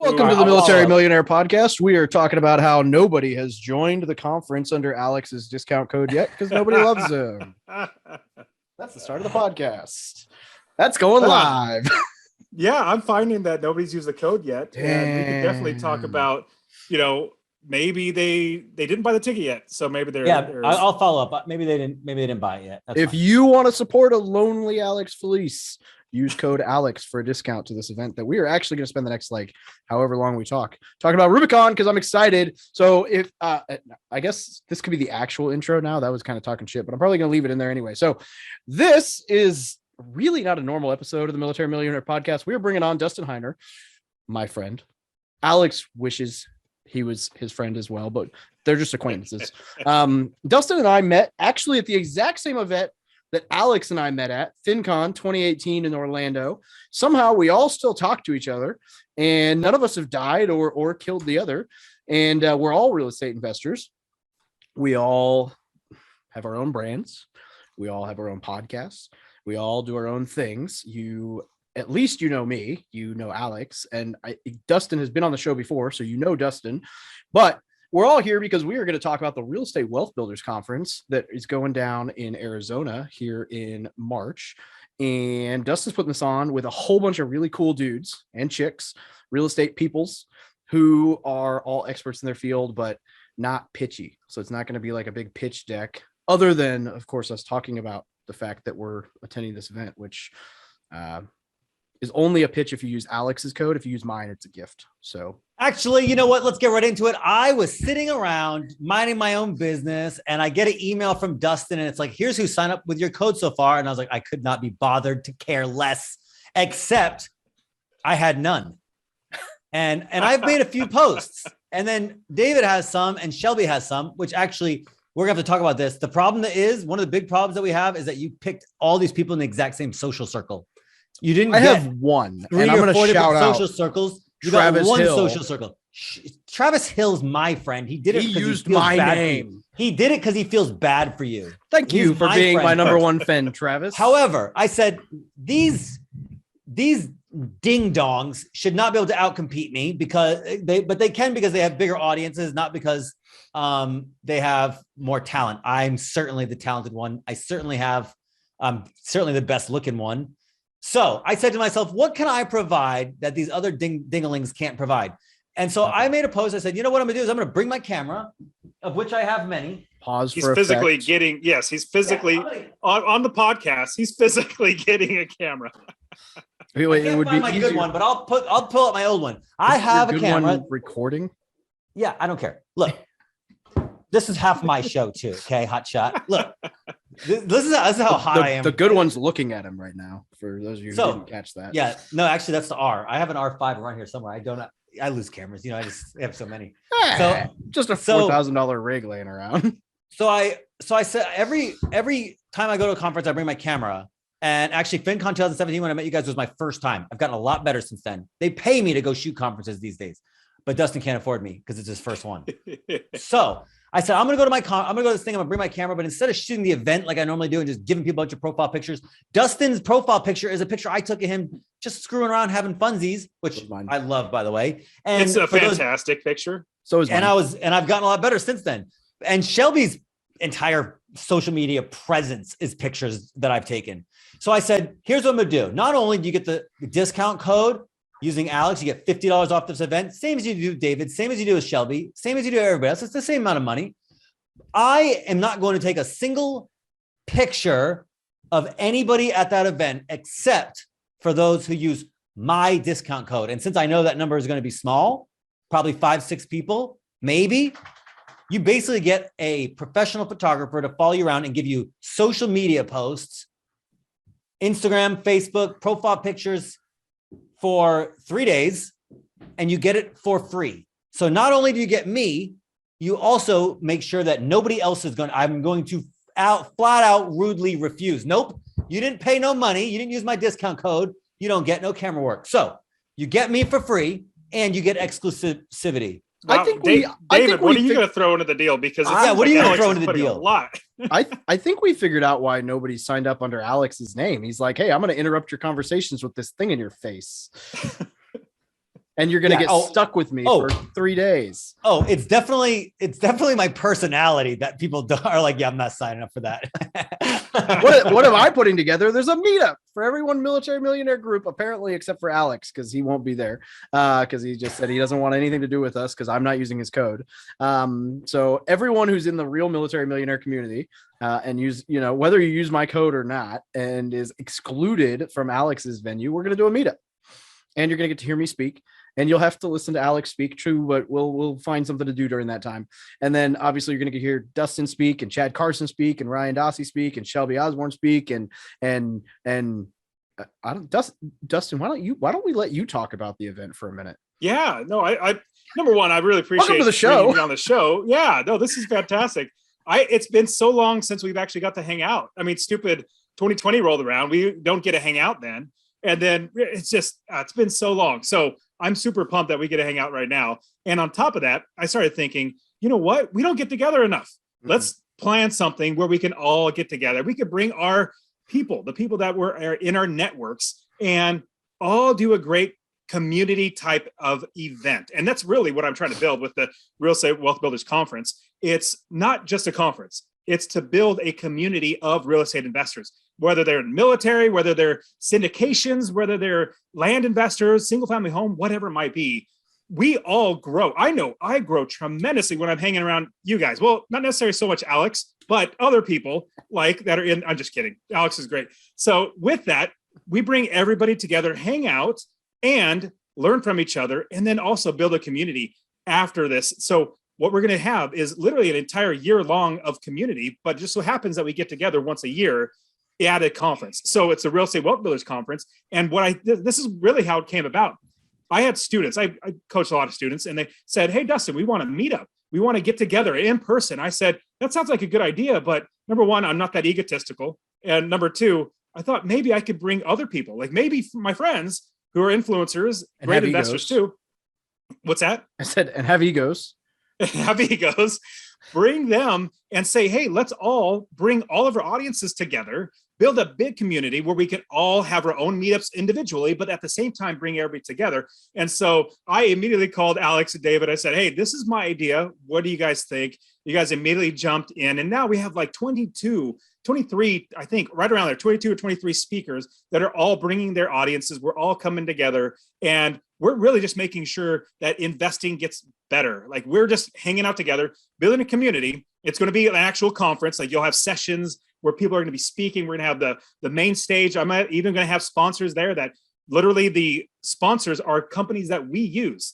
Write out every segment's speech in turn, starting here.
Welcome to the Military Millionaire Podcast. We are talking about how nobody has joined the conference under Alex's discount code yet because nobody loves him. That's the start of the podcast. That's going live. Yeah, I'm finding that nobody's used the code yet. And we could definitely talk about, maybe they didn't buy the ticket yet. So maybe they're I'll follow up. Maybe they didn't buy it yet. That's fine. You want to support a lonely Alex Felice, use code Alex for a discount to this event that we are actually going to spend the next however long we talking about REWBCON because I'm excited. So if I guess this could be the actual intro now. That was kind of talking shit, but I'm probably going to leave it in there anyway. So this is really not a normal episode of the Military Millionaire Podcast. We are bringing on Dustin Heiner, my friend. Alex wishes he was his friend as well, but they're just acquaintances. Dustin and I met actually at the exact same event that Alex and I met at, FinCon 2018 in Orlando. Somehow we all still talk to each other, and none of us have died or killed the other. And we're all real estate investors. We all have our own brands. We all have our own podcasts. We all do our own things. At least you know me, you know Alex, and Dustin has been on the show before, so you know Dustin. But we're all here because we are going to talk about the Real Estate Wealth Builders Conference that is going down in Arizona here in March. And Dustin's putting this on with a whole bunch of really cool dudes and chicks, real estate peoples who are all experts in their field, but not pitchy. So it's not going to be like a big pitch deck, other than, of course, us talking about the fact that we're attending this event, which is only a pitch if you use Alex's code. If you use mine, it's a gift. So actually, you know what? Let's get right into it. I was sitting around minding my own business, and I get an email from Dustin, and it's like, here's who signed up with your code so far. And I was like, I could not be bothered to care less, except I had none. And I've made a few posts, and then David has some and Shelby has some, which actually we're gonna have to talk about this. The problem one of the big problems that we have is that you picked all these people in the exact same social circle. You didn't. I have one, and I'm going to shout out social circles. You Travis got one Hill. social circle. Travis Hill's my friend. He did it. He used my name. He did it because he feels bad for you. Thank you for being my number one fan, Travis. However, I said these ding dongs should not be able to outcompete me because they can because they have bigger audiences, not because they have more talent. I'm certainly the talented one. I certainly have. Certainly the best looking one. So I said to myself, what can I provide that these other dinglings can't provide? And so I made a post. I said, you know what I'm going to do is I'm going to bring my camera, of which I have many. Pause he's for physically effect. getting, yes, he's physically on the podcast. He's physically getting a camera. Wait, it would be my good one, but I'll pull up my old one. I have a camera recording. Yeah, I don't care. Look, this is half my show too. Okay, hot shot. Look, this is how hot I am. The good one's looking at him right now. For those of you who didn't catch that. Yeah, no, actually, that's the R. I have an R5 around here somewhere. I lose cameras. I just have so many. So just a $4,000 rig laying around. So I said every time I go to a conference, I bring my camera. And actually, FinCon 2017, when I met you guys, was my first time. I've gotten a lot better since then. They pay me to go shoot conferences these days, but Dustin can't afford me because it's his first one. So I said, I'm going to go to this thing. I'm going to bring my camera, but instead of shooting the event like I normally do and just giving people a bunch of profile pictures, Dustin's profile picture is a picture I took of him just screwing around having funsies, which I love, by the way. And it's a fantastic picture. So is mine. And I've gotten a lot better since then. And Shelby's entire social media presence is pictures that I've taken. So I said, here's what I'm going to do. Not only do you get the discount code using Alex, you get $50 off this event, same as you do with David, same as you do with Shelby, same as you do with everybody else. It's the same amount of money. I am not going to take a single picture of anybody at that event except for those who use my discount code. And since I know that number is going to be small, probably 5-6 people, maybe, you basically get a professional photographer to follow you around and give you social media posts, Instagram, Facebook, profile pictures for 3 days, and you get it for free. So not only do you get me, you also make sure that nobody else I'm going to flat out rudely refuse. Nope. You didn't pay no money. You didn't use my discount code. You don't get no camera work. So you get me for free and you get exclusivity. Wow. David, what are you going to throw into the deal? Because what are you going to throw into the deal? A lot. I think we figured out why nobody signed up under Alex's name. He's like, hey, I'm going to interrupt your conversations with this thing in your face. and you're gonna Yeah, get stuck with me for 3 days. Oh, it's definitely my personality that people are like, yeah, I'm not signing up for that. What am I putting together? There's a meetup for everyone military millionaire group, apparently, except for Alex, because he won't be there. Because he just said he doesn't want anything to do with us because I'm not using his code. So everyone who's in the real military millionaire community and use, whether you use my code or not, and is excluded from Alex's venue, we're gonna do a meetup. And you're gonna get to hear me speak. And you'll have to listen to Alex speak, true, but we'll find something to do during that time. And then obviously you're going to hear Dustin speak and Chad Carson speak and Ryan Dossie speak and Shelby Osborne speak and I don't Dustin, why don't we let you talk about the event for a minute? Yeah, no, I number one, I really appreciate Welcome to the show. on the show. Yeah, no, this is fantastic. It's been so long since we've actually got to hang out. I mean, stupid 2020 rolled around. We don't get to hang out then. And then it's just, it's been so long. So I'm super pumped that we get to hang out right now. And on top of that, I started thinking, you know what? We don't get together enough. Mm-hmm. Let's plan something where we can all get together. We could bring our people, the people that were in our networks, and all do a great community type of event. And that's really what I'm trying to build with the Real Estate Wealth Builders Conference. It's not just a conference. It's to build a community of real estate investors, whether they're in military, whether they're syndications, whether they're land investors, single family home, whatever it might be. We all grow. I know I grow tremendously when I'm hanging around you guys. Well, not necessarily so much Alex, but other people like that are in, I'm just kidding. Alex is great. So with that, we bring everybody together, hang out and learn from each other, and then also build a community after this. So what we're going to have is literally an entire year long of community, but it just so happens that we get together once a year at a conference. So it's a Real Estate Wealth Builders Conference. And this is really how it came about. I had students, I coached a lot of students, and they said, hey, Dustin, we want to meet up. We want to get together in person. I said, that sounds like a good idea. But number one, I'm not that egotistical. And number two, I thought maybe I could bring other people, like maybe my friends who are influencers, and great investors too. What's that? I said, and have egos. Have egos, bring them and say, hey, let's all bring all of our audiences together, build a big community where we can all have our own meetups individually, but at the same time, bring everybody together. And so I immediately called Alex and David. I said, hey, this is my idea. What do you guys think? You guys immediately jumped in. And now we have like 23, I think right around there, 22 or 23 speakers that are all bringing their audiences. We're all coming together, and we're really just making sure that investing gets better. Like, we're just hanging out together, building a community. It's going to be an actual conference. Like, you'll have sessions where people are going to be speaking. We're going to have the main stage. I'm even going to have sponsors there that literally the sponsors are companies that we use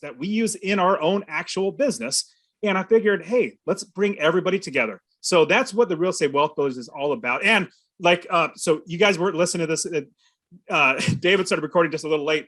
in our own actual business. And I figured, hey, let's bring everybody together. So that's what the Real Estate Wealth Builders is all about. And like, so you guys weren't listening to this. David started recording just a little late.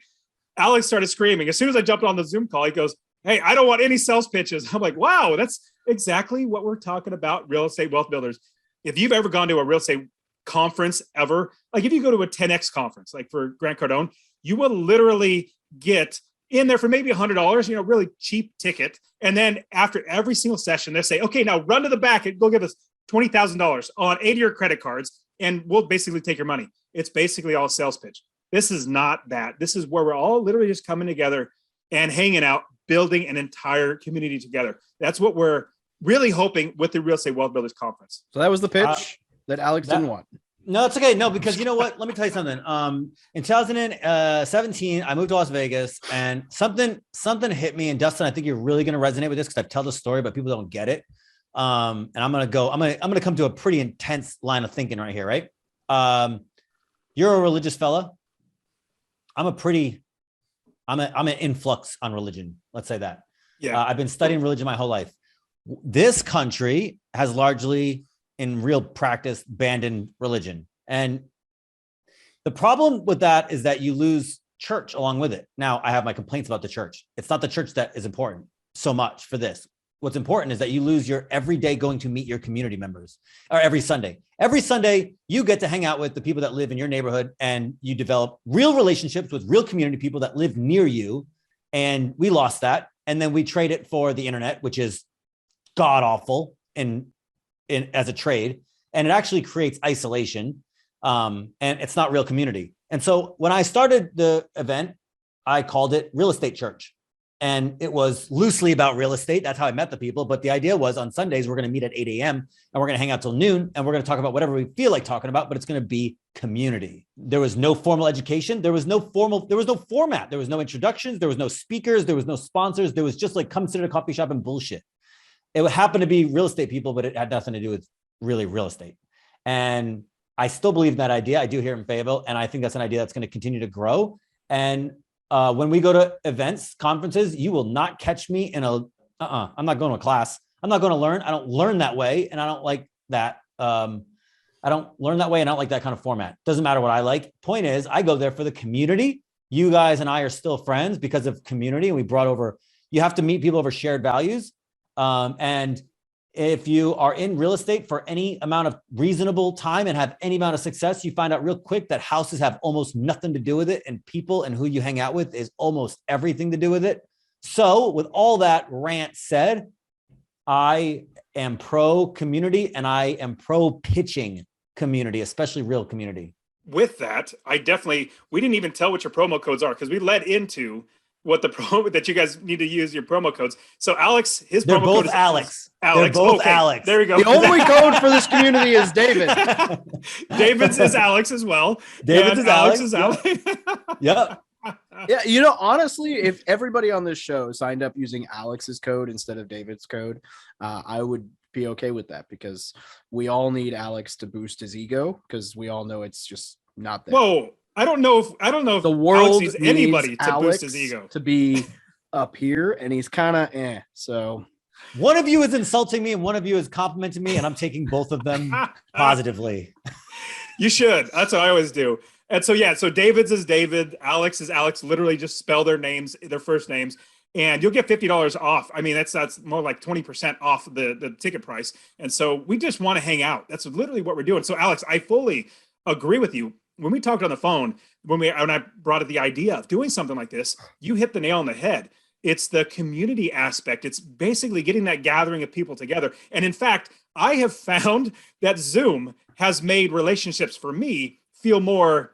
Alex started screaming. As soon as I jumped on the Zoom call, he goes, hey, I don't want any sales pitches. I'm like, wow, that's exactly what we're talking about, Real Estate Wealth Builders. If you've ever gone to a real estate conference ever, like if you go to a 10X conference, like for Grant Cardone, you will literally get in there for maybe $100, really cheap ticket. And then after every single session, they say, okay, now run to the back and go give us $20,000 on 80 of your credit cards, and we'll basically take your money. It's basically all a sales pitch. This is not that. This is where we're all literally just coming together and hanging out, building an entire community together. That's what we're really hoping with the Real Estate Wealth Builders Conference. So that was the pitch that Alex didn't want. No, it's okay. No, because you know what? Let me tell you something. In 2017, I moved to Las Vegas, and something hit me. And Dustin, I think you're really going to resonate with this because I've told the story, but people don't get it. And I'm going to come to a pretty intense line of thinking right here. Right. You're a religious fella. I'm an influx on religion. Let's say that. Yeah. I've been studying religion my whole life. This country has largely, in real practice, abandoned religion. And the problem with that is that you lose church along with it. Now, I have my complaints about the church. It's not the church that is important so much for this. What's important is that you lose your every day going to meet your community members, or every Sunday. Every Sunday, you get to hang out with the people that live in your neighborhood, and you develop real relationships with real community people that live near you. And we lost that. And then we trade it for the internet, which is god awful in as a trade. And it actually creates isolation. And it's not real community. And so when I started the event, I called it Real Estate Church. And it was loosely about real estate. That's how I met the people. But the idea was on Sundays, we're going to meet at 8 a.m. and we're going to hang out till noon. And we're going to talk about whatever we feel like talking about, but it's going to be community. There was no formal education. There was no format. There was no introductions. There was no speakers. There was no sponsors. There was just like, come sit at a coffee shop and bullshit. It happened to be real estate people, but it had nothing to do with really real estate. And I still believe in that idea. I do here in Fayetteville. And I think that's an idea that's going to continue to grow. And when we go to events, conferences, you will not catch me in I'm not going to a class. I'm not going to learn. I don't learn that way. And I don't like that. I don't learn that way. And I don't like that kind of format. Doesn't matter what I like. Point is, I go there for the community. You guys and I are still friends because of community. And we brought over, you have to meet people over shared values. And if you are in real estate for any amount of reasonable time and have any amount of success, you find out real quick that houses have almost nothing to do with it. And people and who you hang out with is almost everything to do with it. So with all that rant said, I am pro community and I am pro pitching community, especially real community. With that, we didn't even tell what your promo codes are because we led into what the promo that you guys need to use your promo codes. So Alex, They're promo both code is Alex. Alex. They're both okay, Alex. There we go. The only code for this community is David. David's is Alex as well. David's is Alex. Is Alex. Yep. Yeah, honestly, if everybody on this show signed up using Alex's code instead of David's code, I would be okay with that because we all need Alex to boost his ego because we all know it's just not there. Whoa. I don't know if the world Alex needs anybody to Alex boost his ego to be up here, and he's kind of so. One of you is insulting me, and one of you is complimenting me, and I'm taking both of them positively. You should. That's what I always do. And so David's is David, Alex is Alex. Literally, just spell their names, their first names, and you'll get $50 off. I mean, that's more like 20% off the ticket price. And so we just want to hang out. That's literally what we're doing. So Alex, I fully agree with you. When we talked on the phone, when I brought up the idea of doing something like this, you hit the nail on the head. It's the community aspect. It's basically getting that gathering of people together. And in fact, I have found that Zoom has made relationships for me feel more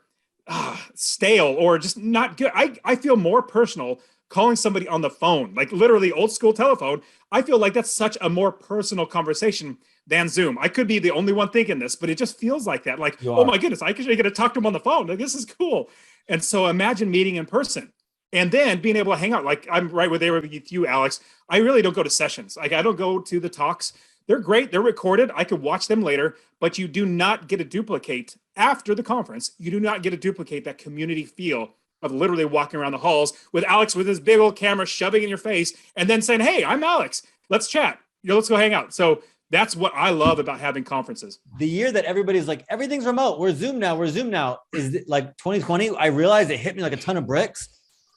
stale or just not good. I feel more personal calling somebody on the phone, like literally old school telephone. I feel like that's such a more personal conversation than Zoom. I could be the only one thinking this, but it just feels like that. Like, oh my goodness, I actually get to talk to him on the phone. Like, this is cool. And so imagine meeting in person and then being able to hang out. Like I'm right there with you, Alex. I really don't go to sessions. Like I don't go to the talks. They're great. They're recorded. I could watch them later, but you do not get to duplicate after the conference. You do not get to duplicate that community feel of literally walking around the halls with Alex with his big old camera shoving in your face and then saying, hey, I'm Alex. Let's chat. Let's go hang out. So that's what I love about having conferences. The year that everybody's like, everything's remote. We're Zoom now. Is it like 2020? I realized it hit me like a ton of bricks.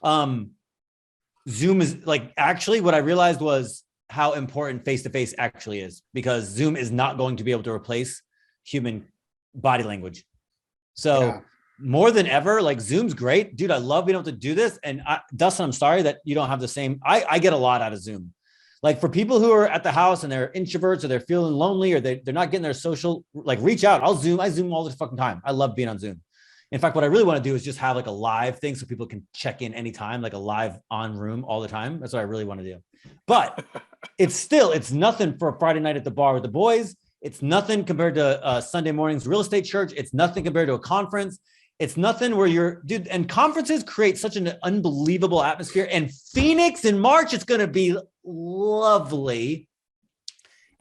Zoom is like, actually what I realized was how important face-to-face actually is because Zoom is not going to be able to replace human body language. So more than ever, like Zoom's great, dude. I love being able to do this. And Dustin, I'm sorry that you don't have the same, I get a lot out of Zoom. Like for people who are at the house and they're introverts or they're feeling lonely or they're not getting their social, like reach out. I Zoom all the fucking time. I love being on Zoom. In fact, what I really want to do is just have like a live thing so people can check in anytime, like a live on room all the time. That's what I really want to do. But it's nothing for a Friday night at the bar with the boys. It's nothing compared to Sunday morning's real estate church. It's nothing compared to a conference. It's nothing where dude, and conferences create such an unbelievable atmosphere. And Phoenix in March, it's going to be lovely.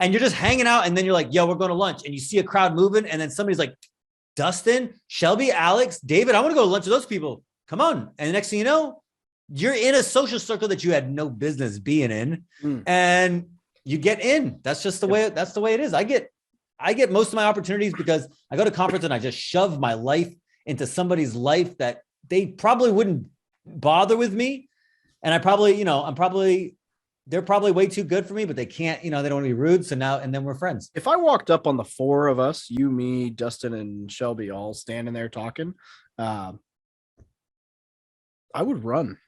And you're just hanging out and then you're like, yo, we're going to lunch. And you see a crowd moving. And then somebody's like, Dustin, Shelby, Alex, David, I want to go to lunch with those people. Come on. And the next thing you know, you're in a social circle that you had no business being in. And you get in. That's just the way it is. I get most of my opportunities because I go to conference and I just shove my life into somebody's life that they probably wouldn't bother with me. And I probably, they're probably way too good for me, but they can't, they don't want to be rude. So now, and then we're friends. If I walked up on the four of us, you, me, Dustin, and Shelby all standing there talking, I would run.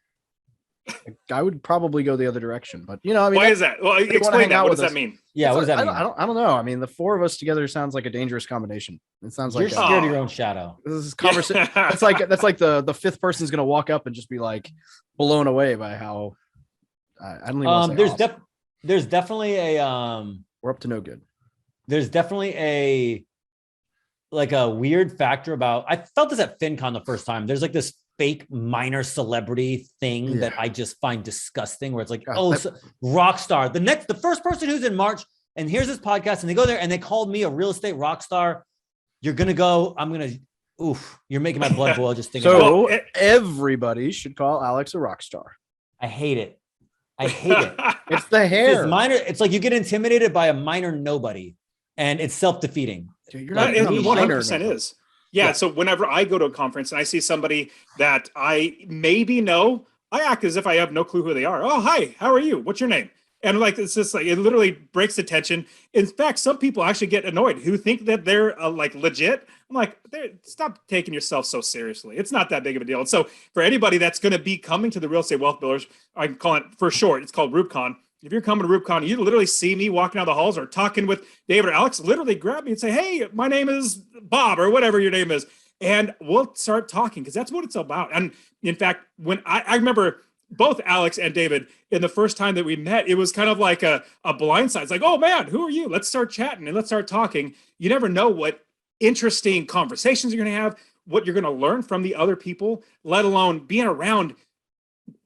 I would probably go the other direction, but why is that? Well, explain that. What does that mean? Yeah, what does that mean? I don't know. I mean, the four of us together sounds like a dangerous combination. It sounds like you're scared of your own shadow. This is conversation. That's like the fifth person's gonna walk up and just be like blown away by how I don't even want to say awesome. There's definitely a We're up to no good. there's definitely a weird factor about, I felt this at FinCon the first time. There's like this fake minor celebrity thing that I just find disgusting, where it's like, rock star. The first person who's in March and here's this podcast and they go there and they called me a real estate rock star. You're going to go, you're making my blood boil just thinking about it. So everybody should call Alex a rock star. I hate it. It's the hair. It's minor. It's like you get intimidated by a minor nobody and it's self-defeating. Dude, you're It not 100% is. Yeah. So whenever I go to a conference and I see somebody that I maybe know, I act as if I have no clue who they are. Oh, hi, how are you? What's your name? And like, it's just like, it literally breaks the tension. In fact, some people actually get annoyed who think that they're like legit. I'm like, stop taking yourself so seriously. It's not that big of a deal. And so for anybody that's going to be coming to the Real Estate Wealth Builders, I call it for short, it's called REWBCON. If you're coming to REWBCON, you literally see me walking down the halls or talking with David or Alex, literally grab me and say, hey, my name is Bob or whatever your name is. And we'll start talking because that's what it's about. And in fact, when I remember both Alex and David, in the first time that we met, it was kind of like a blindside. It's like, oh man, who are you? Let's start chatting and let's start talking. You never know what interesting conversations you're going to have, what you're going to learn from the other people, let alone being around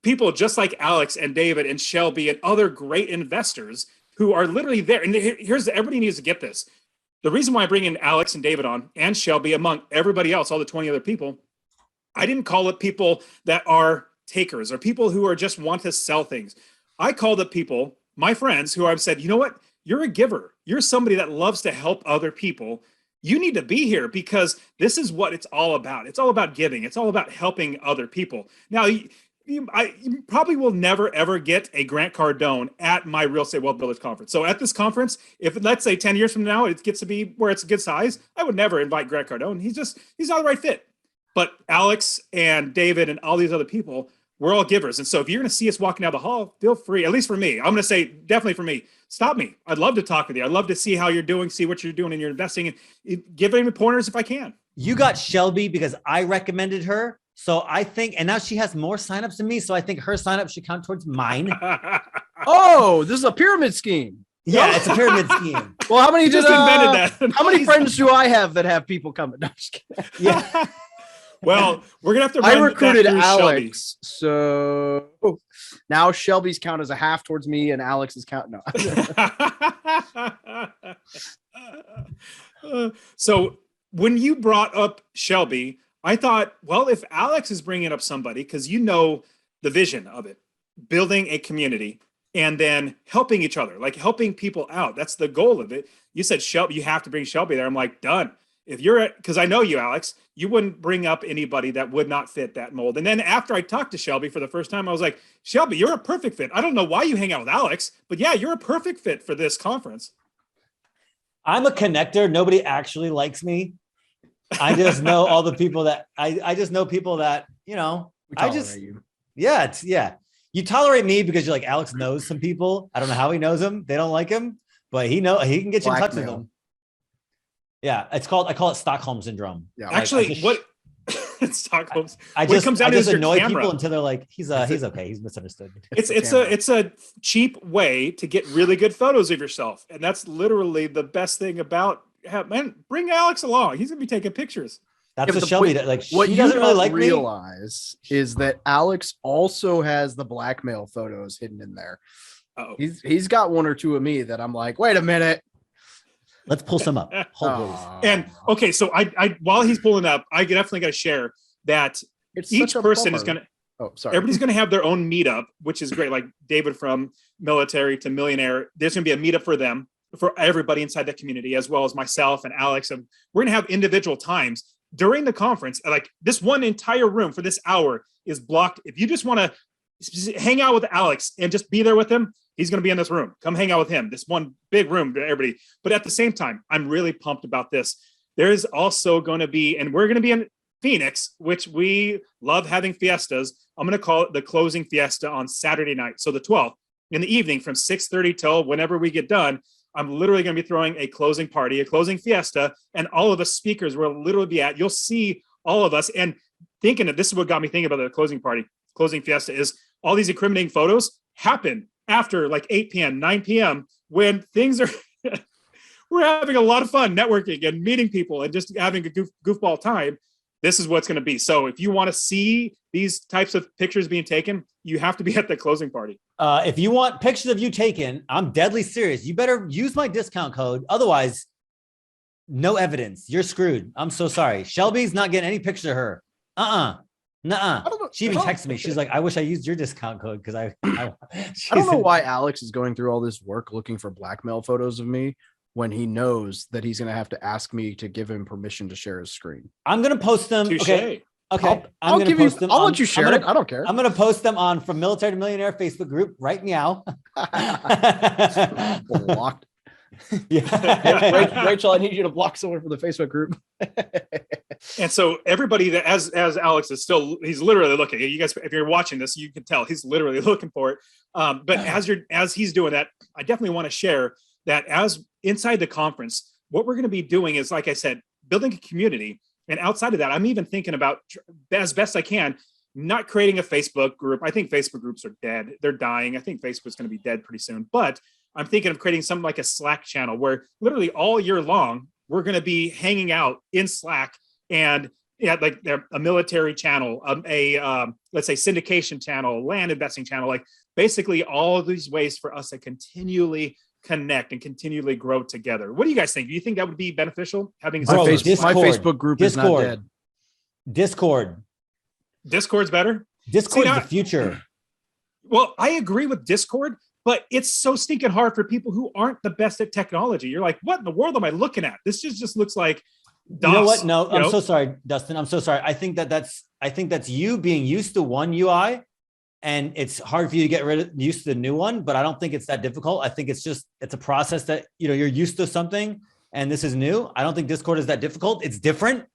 people just like Alex and David and Shelby and other great investors who are literally there. And everybody needs to get this. The reason why I bring in Alex and David on and Shelby among everybody else, all the 20 other people, I didn't call it people that are takers or people who are just want to sell things. I called up people, my friends, who I've said, you know what? You're a giver. You're somebody that loves to help other people. You need to be here because this is what it's all about. It's all about giving. It's all about helping other people. Now, you probably will never, ever get a Grant Cardone at my Real Estate Wealth Builders conference. So at this conference, if let's say 10 years from now, it gets to be where it's a good size, I would never invite Grant Cardone. He's not the right fit. But Alex and David and all these other people, we're all givers. And so if you're going to see us walking down the hall, feel free, at least for me, I'm going to say definitely for me, stop me. I'd love to talk with you. I'd love to see how you're doing, see what you're doing in your investing, and give me pointers if I can. You got Shelby because I recommended her. So I think, and now she has more signups than me. So I think her signup should count towards mine. Oh, this is a pyramid scheme. Yeah, it's a pyramid scheme. Well, how many just invented that? How many friends do I have that have people coming? No, I'm just kidding. Yeah. Well, we're gonna have to. I recruited Shelby. Alex, so now Shelby's count as a half towards me, and Alex's count no. So when you brought up Shelby, I thought, well, if Alex is bringing up somebody, because you know the vision of it, building a community and then helping each other, like helping people out. That's the goal of it. You said Shelby, you have to bring Shelby there. I'm like, done. If you're because I know you, Alex, you wouldn't bring up anybody that would not fit that mold. And then after I talked to Shelby for the first time, I was like, Shelby, you're a perfect fit. I don't know why you hang out with Alex, but yeah, you're a perfect fit for this conference. I'm a connector. Nobody actually likes me. I just know all the people that I just know people that, you know, you tolerate me because you're like, Alex knows some people. I don't know how he knows them. They don't like him, but he can get you in touch with them. Yeah, I call it Stockholm syndrome. Yeah, actually, Stockholm? I just annoy people until they're like, he's okay, he's misunderstood. It's a cheap way to get really good photos of yourself, and that's literally the best thing about. Man, bring Alex along. He's gonna be taking pictures. That's what Shelby like. What she you doesn't really don't like realize is that Alex also has the blackmail photos hidden in there. Uh-oh. He's got one or two of me that I'm like, wait a minute. Let's pull some up. And okay, so I while he's pulling up, I definitely got to share that each person is gonna. Oh, sorry. Everybody's gonna have their own meetup, which is great. Like David from military to millionaire, there's gonna be a meetup for them, for everybody inside the community, as well as myself and Alex. And we're gonna have individual times during the conference. Like this one entire room for this hour is blocked. If you just want to hang out with Alex and just be there with him, he's going to be in this room. Come hang out with him. This one big room to everybody. But at the same time, I'm really pumped about this. There's also going to be, and we're going to be in Phoenix, which we love having fiestas. I'm going to call it the closing fiesta on Saturday night. So the 12th in the evening from 6:30 till whenever we get done, I'm literally going to be throwing a closing party, a closing fiesta, and all of the speakers will literally be at. You'll see all of us. And thinking that this is what got me thinking about the closing party, closing fiesta is all these incriminating photos happen after like 8 p.m., 9 p.m., when things are, we're having a lot of fun networking and meeting people and just having a goofball time. This is what's going to be. So if you want to see these types of pictures being taken, you have to be at the closing party. If you want pictures of you taken, I'm deadly serious. You better use my discount code. Otherwise, no evidence. You're screwed. I'm so sorry. Shelby's not getting any pictures of her. Nuh-uh. She even texted me. She's like, I wish I used your discount code because I don't know why Alex is going through all this work looking for blackmail photos of me when he knows that he's going to have to ask me to give him permission to share his screen. I'm going to post them. Touché. Okay. I'll give you. I'll let you share it. I don't care. I'm going to post them on From Military to Millionaire Facebook group right now. Blocked. Yeah. Rachel, I need you to block someone from the Facebook group. And so everybody that as Alex is still, he's literally looking. You guys, if you're watching this, you can tell he's literally looking for it. But as he's doing that, I definitely want to share that as inside the conference, what we're going to be doing is, like I said, building a community. And outside of that, I'm even thinking about, as best I can, not creating a Facebook group. I think Facebook groups are dead. They're dying. I think Facebook's going to be dead pretty soon. But I'm thinking of creating something like a Slack channel where literally all year long, we're going to be hanging out in Slack and like a military channel, let's say syndication channel, land investing channel, like basically all of these ways for us to continually connect and continually grow together. What do you guys think? Do you think that would be beneficial? Having my Facebook group is not dead. Discord's better. Discord's the future. Well, I agree with Discord, but it's so stinking hard for people who aren't the best at technology. You're like, what in the world am I looking at? This just looks like DOS. You know what? No, I'm so sorry, Dustin. I'm so sorry. I think that's you being used to one UI, and it's hard for you to get used to the new one. But I don't think it's that difficult. I think it's a process that you're used to something, and this is new. I don't think Discord is that difficult. It's different,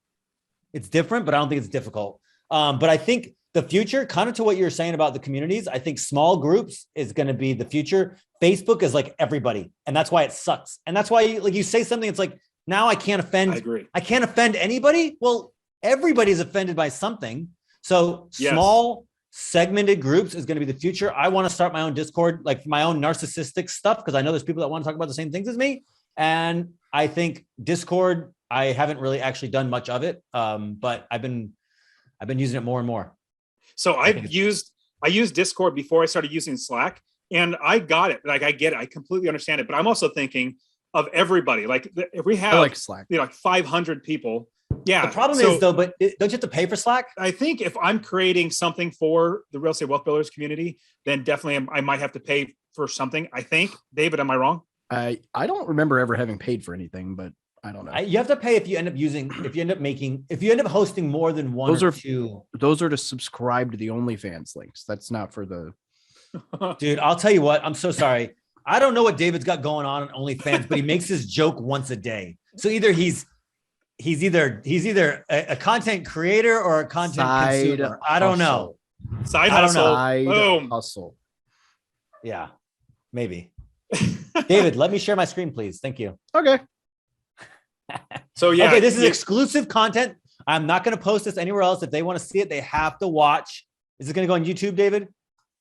but I don't think it's difficult. But I think the future, kind of to what you're saying about the communities, I think small groups is going to be the future. Facebook is like everybody, and that's why it sucks. And that's why you say something, it's like, now I can't offend. I agree. I can't offend anybody. Well, everybody's offended by something. So small segmented groups is going to be the future. I want to start my own Discord, like my own narcissistic stuff, because I know there's people that want to talk about the same things as me. And I think Discord, I haven't really actually done much of it, but I've been using it more and more. So I used Discord before I started using Slack, and I got it. Like I get it. I completely understand it. But I'm also thinking of everybody. Like if we have like Slack, like 500 people. Yeah. The problem is though, but don't you have to pay for Slack? I think if I'm creating something for the real estate wealth builders community, then definitely I might have to pay for something. I think, David, am I wrong? I don't remember ever having paid for anything, but I don't know. You have to pay if you end up hosting more than one or two. Those are to subscribe to the OnlyFans links. That's not for the. Dude, I'll tell you what. I'm so sorry. I don't know what David's got going on OnlyFans, but he makes this joke once a day. So either he's either a content creator or a content consumer. I don't know. Side hustle. Boom. Hustle. Yeah, maybe. David, let me share my screen, please. Thank you. Okay. So yeah. Okay, this is exclusive content. I'm not going to post this anywhere else. If they want to see it, they have to watch. Is it going to go on YouTube, David?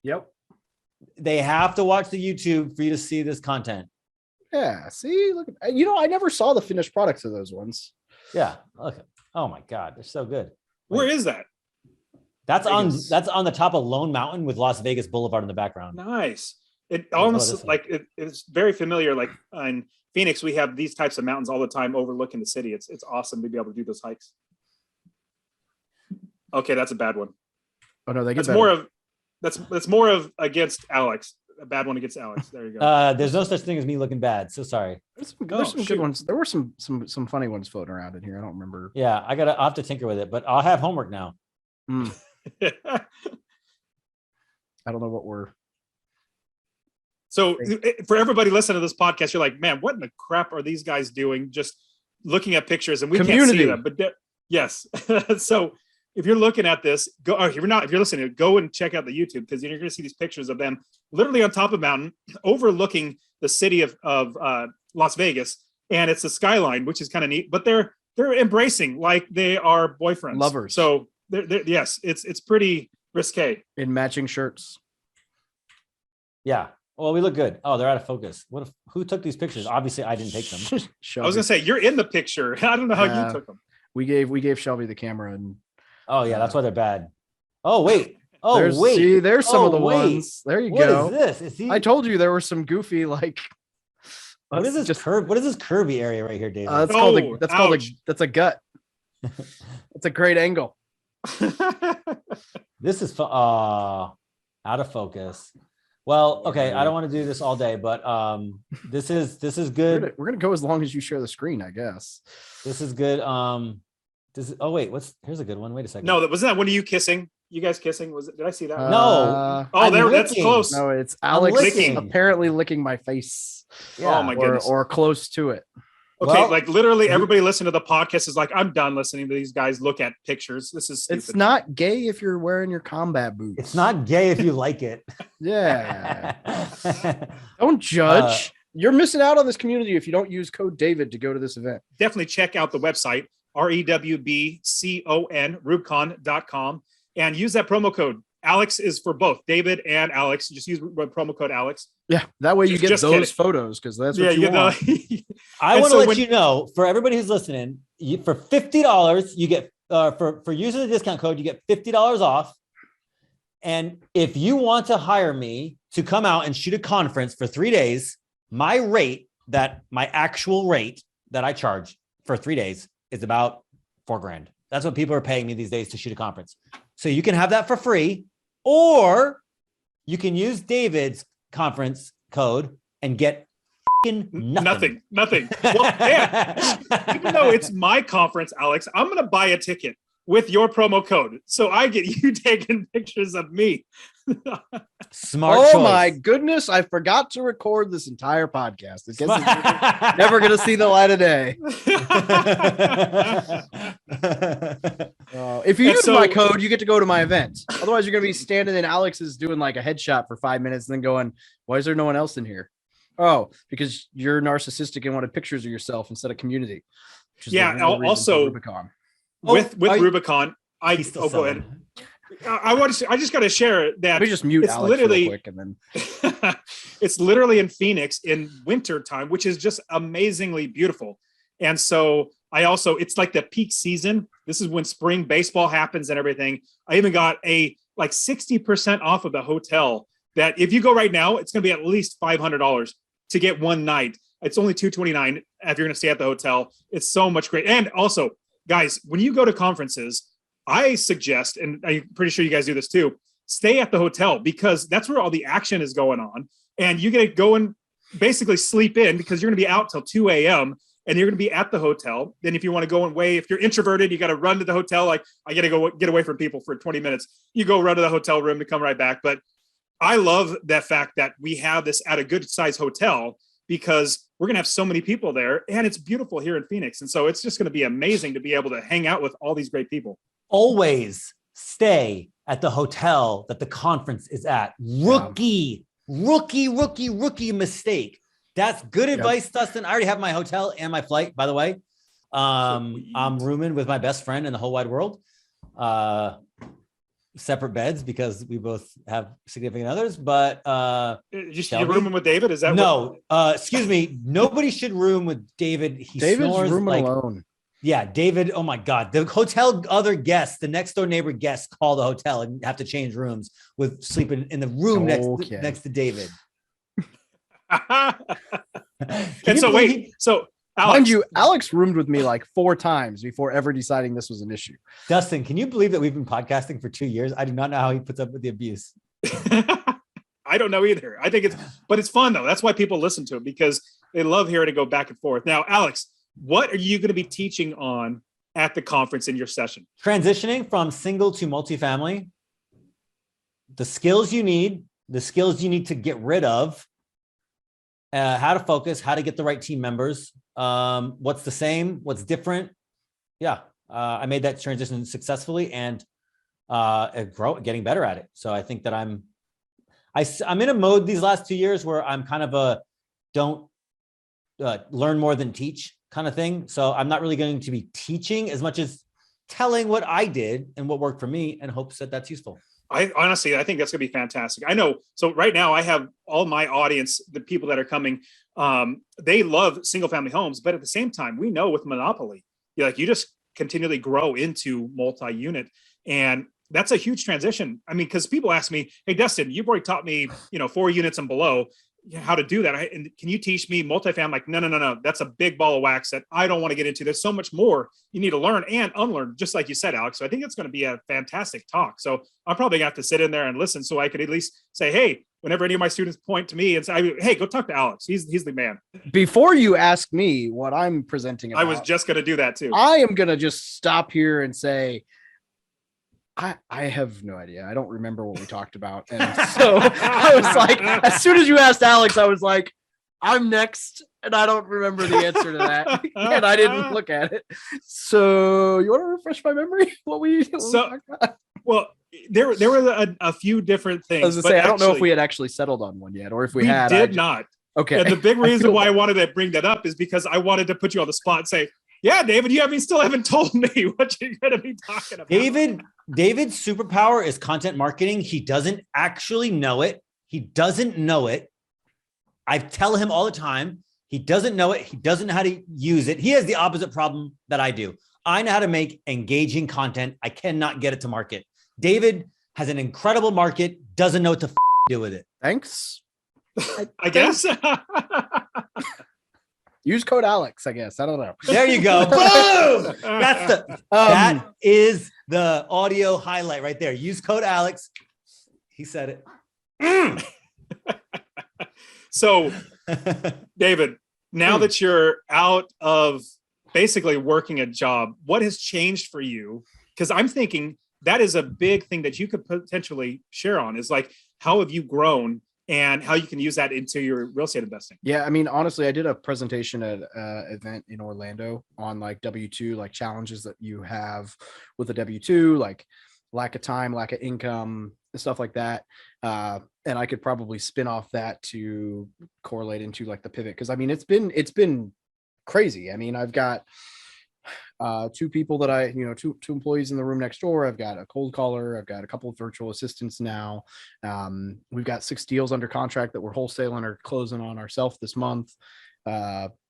Yep. They have to watch the YouTube for you to see this content. Yeah. See, look, I never saw the finished products of those ones. Yeah. Okay. Oh my God, they're so good. Where is that? That's on the top of Lone Mountain with Las Vegas Boulevard in the background. Nice. It almost it's very familiar. Like in Phoenix, we have these types of mountains all the time overlooking the city. It's awesome to be able to do those hikes. Okay, that's a bad one. Oh no, that's more of against Alex. A bad one against Alex. There you go. There's no such thing as me looking bad. So sorry. There's some good ones. There were some funny ones floating around in here. I don't remember. Yeah, I'll have to tinker with it, but I'll have homework now. I don't know what we're. So for everybody listening to this podcast, you're like, man, what in the crap are these guys doing? Just looking at pictures and we can't see them. But yes. So if you're looking at this, if you're listening, go and check out the YouTube, because you're going to see these pictures of them literally on top of a mountain overlooking the city of Las Vegas. And it's a skyline, which is kind of neat, but they're embracing like they are boyfriends. Lovers. So yes, it's pretty risque. In matching shirts. Yeah. Well, we look good. Oh, they're out of focus. Who took these pictures? Obviously, I didn't take them. I was gonna say you're in the picture. I don't know how you took them. We gave Shelby the camera, and Oh yeah, that's why they're bad. Oh wait. Oh there's, wait. see, there's some of the wait. ones. There you What go. is this? Is he? I told you there were some goofy like. What is this curve? What is this curvy area right here, David? That's a gut. That's a great angle. This is out of focus. Well, okay, I don't want to do this all day, but this is good. We're gonna go as long as you share the screen, I guess. This is good. Oh wait, here's a good one. Wait a second. No, wasn't that one of you kissing? You guys kissing? Did I see that? No. That's close. No, it's Alex apparently licking my face. Yeah. Oh my goodness. Or close to it. Okay, like literally everybody listening to the podcast is like, I'm done listening to these guys look at pictures. This is stupid. It's not gay if you're wearing your combat boots. It's not gay if you like it. Yeah. Don't judge. You're missing out on this community if you don't use code David to go to this event. Definitely check out the website, REWBCON, REWBCON.com, and use that promo code. Alex is for both David and Alex. Just use promo code Alex. Yeah, that way you get those photos because that's what you want. I want to let you know, for everybody who's listening, for $50, you get for using the discount code, you get $50 off. And if you want to hire me to come out and shoot a conference for 3 days, my actual rate that I charge for 3 days is about $4,000. That's what people are paying me these days to shoot a conference. So you can have that for free, or you can use David's conference code and get nothing. Well, yeah, even though it's my conference, Alex, I'm going to buy a ticket with your promo code. So I get you taking pictures of me. Smart choice. My goodness. I forgot to record this entire podcast. I guess it's never going to see the light of day. If you use my code, you get to go to my event. Otherwise, you're going to be standing in Alex's doing like a headshot for 5 minutes and then going, why is there no one else in here? Oh, because you're narcissistic and wanted pictures of yourself instead of community. Yeah. Also, REWBCON. With REWBCON, go ahead. I just got to share that. Let me just mute Alex real quick and then. It's literally in Phoenix in winter time, which is just amazingly beautiful. And so it's like the peak season. This is when spring baseball happens and everything. I even got a like 60% off of the hotel that if you go right now, it's going to be at least $500 to get one night. It's only $229 if you're going to stay at the hotel. It's so much great. And also, guys, when you go to conferences, I suggest, and I'm pretty sure you guys do this too, stay at the hotel because that's where all the action is going on. And you get to go and basically sleep in because you're going to be out till 2 a.m. and you're going to be at the hotel. Then if you want to go away, if you're introverted, you got to run to the hotel. Like I got to go get away from people for 20 minutes. You go run to the hotel room to come right back. But I love that fact that we have this at a good size hotel because we're going to have so many people there and it's beautiful here in Phoenix. And so it's just going to be amazing to be able to hang out with all these great people. Always stay at the hotel that the conference is at. Rookie mistake. That's good advice, Dustin. I already have my hotel and my flight, by the way. I'm rooming with my best friend in the whole wide world. Separate beds because we both have significant others, but you're rooming with David? Is that excuse me. Nobody should room with David. David's snores rooming alone. Yeah, David. Oh my God. The hotel other guests, the next door neighbor guests call the hotel and have to change rooms with sleeping in the room next to David. And so wait, so Alex, mind you, Alex roomed with me like 4 times before ever deciding this was an issue. Dustin, can you believe that we've been podcasting for 2 years? I do not know how he puts up with the abuse. I don't know either. I think but it's fun though. That's why people listen to it because they love hearing it go back and forth. Now, Alex, what are you going to be teaching on at the conference in your session? Transitioning from single to multifamily. The skills you need to get rid of, how to focus, how to get the right team members, what's the same, what's different. Yeah. I made that transition successfully and getting better at it. So I think that I'm in a mode these last 2 years where I'm kind of don't learn more than teach kind of thing. So I'm not really going to be teaching as much as telling what I did and what worked for me in hopes that that's useful. I honestly, I think that's going to be fantastic. I know. So right now I have all my audience, the people that are coming, they love single family homes, but at the same time, we know with Monopoly, you just continually grow into multi-unit, and that's a huge transition. I mean, because people ask me, hey, Dustin, you've already taught me, 4 units and below, how to do that. And can you teach me multifamily? I'm like, no. That's a big ball of wax that I don't want to get into. There's so much more you need to learn and unlearn, just like you said, Alex. So I think it's going to be a fantastic talk. So I'm probably going to have to sit in there and listen so I could at least say, hey, whenever any of my students point to me and say, hey, go talk to Alex. He's the man. Before you ask me what I'm presenting about, I was just going to do that too. I am going to just stop here and say, I have no idea. I don't remember what we talked about. And so I was like, as soon as you asked Alex, I was like, I'm next. And I don't remember the answer to that. And I didn't look at it. So you want to refresh my memory? What we talked about? Well, there were a few different things. I was gonna say, I don't know if we had actually settled on one yet, or if we had. Did not. Okay. And the big reason why I wanted to bring that up is because I wanted to put you on the spot and say, yeah, David, you still haven't told me what you're going to be talking about. David's superpower is content marketing. He doesn't actually know it. He doesn't know it. I tell him all the time, he doesn't know it. He doesn't know how to use it. He has the opposite problem that I do. I know how to make engaging content. I cannot get it to market. David has an incredible market, doesn't know what to do with it. Thanks. I guess. Use code Alex, I guess. I don't know. There you go. Boom! That is the audio highlight right there. Use code Alex. He said it. So, David, now that you're out of basically working a job, what has changed for you? Because I'm thinking that is a big thing that you could potentially share on, is like, how have you grown and how you can use that into your real estate investing? Yeah, I mean, honestly, I did a presentation at an event in Orlando on like W-2, like challenges that you have with a W-2, like lack of time, lack of income, and stuff like that. And I could probably spin off that to correlate into like the pivot. Cause I mean, it's been crazy. I mean, I've got 2 people that two employees in the room next door. I've got a cold caller. I've got a couple of virtual assistants now. We've got 6 deals under contract that we're wholesaling or closing on ourselves this month.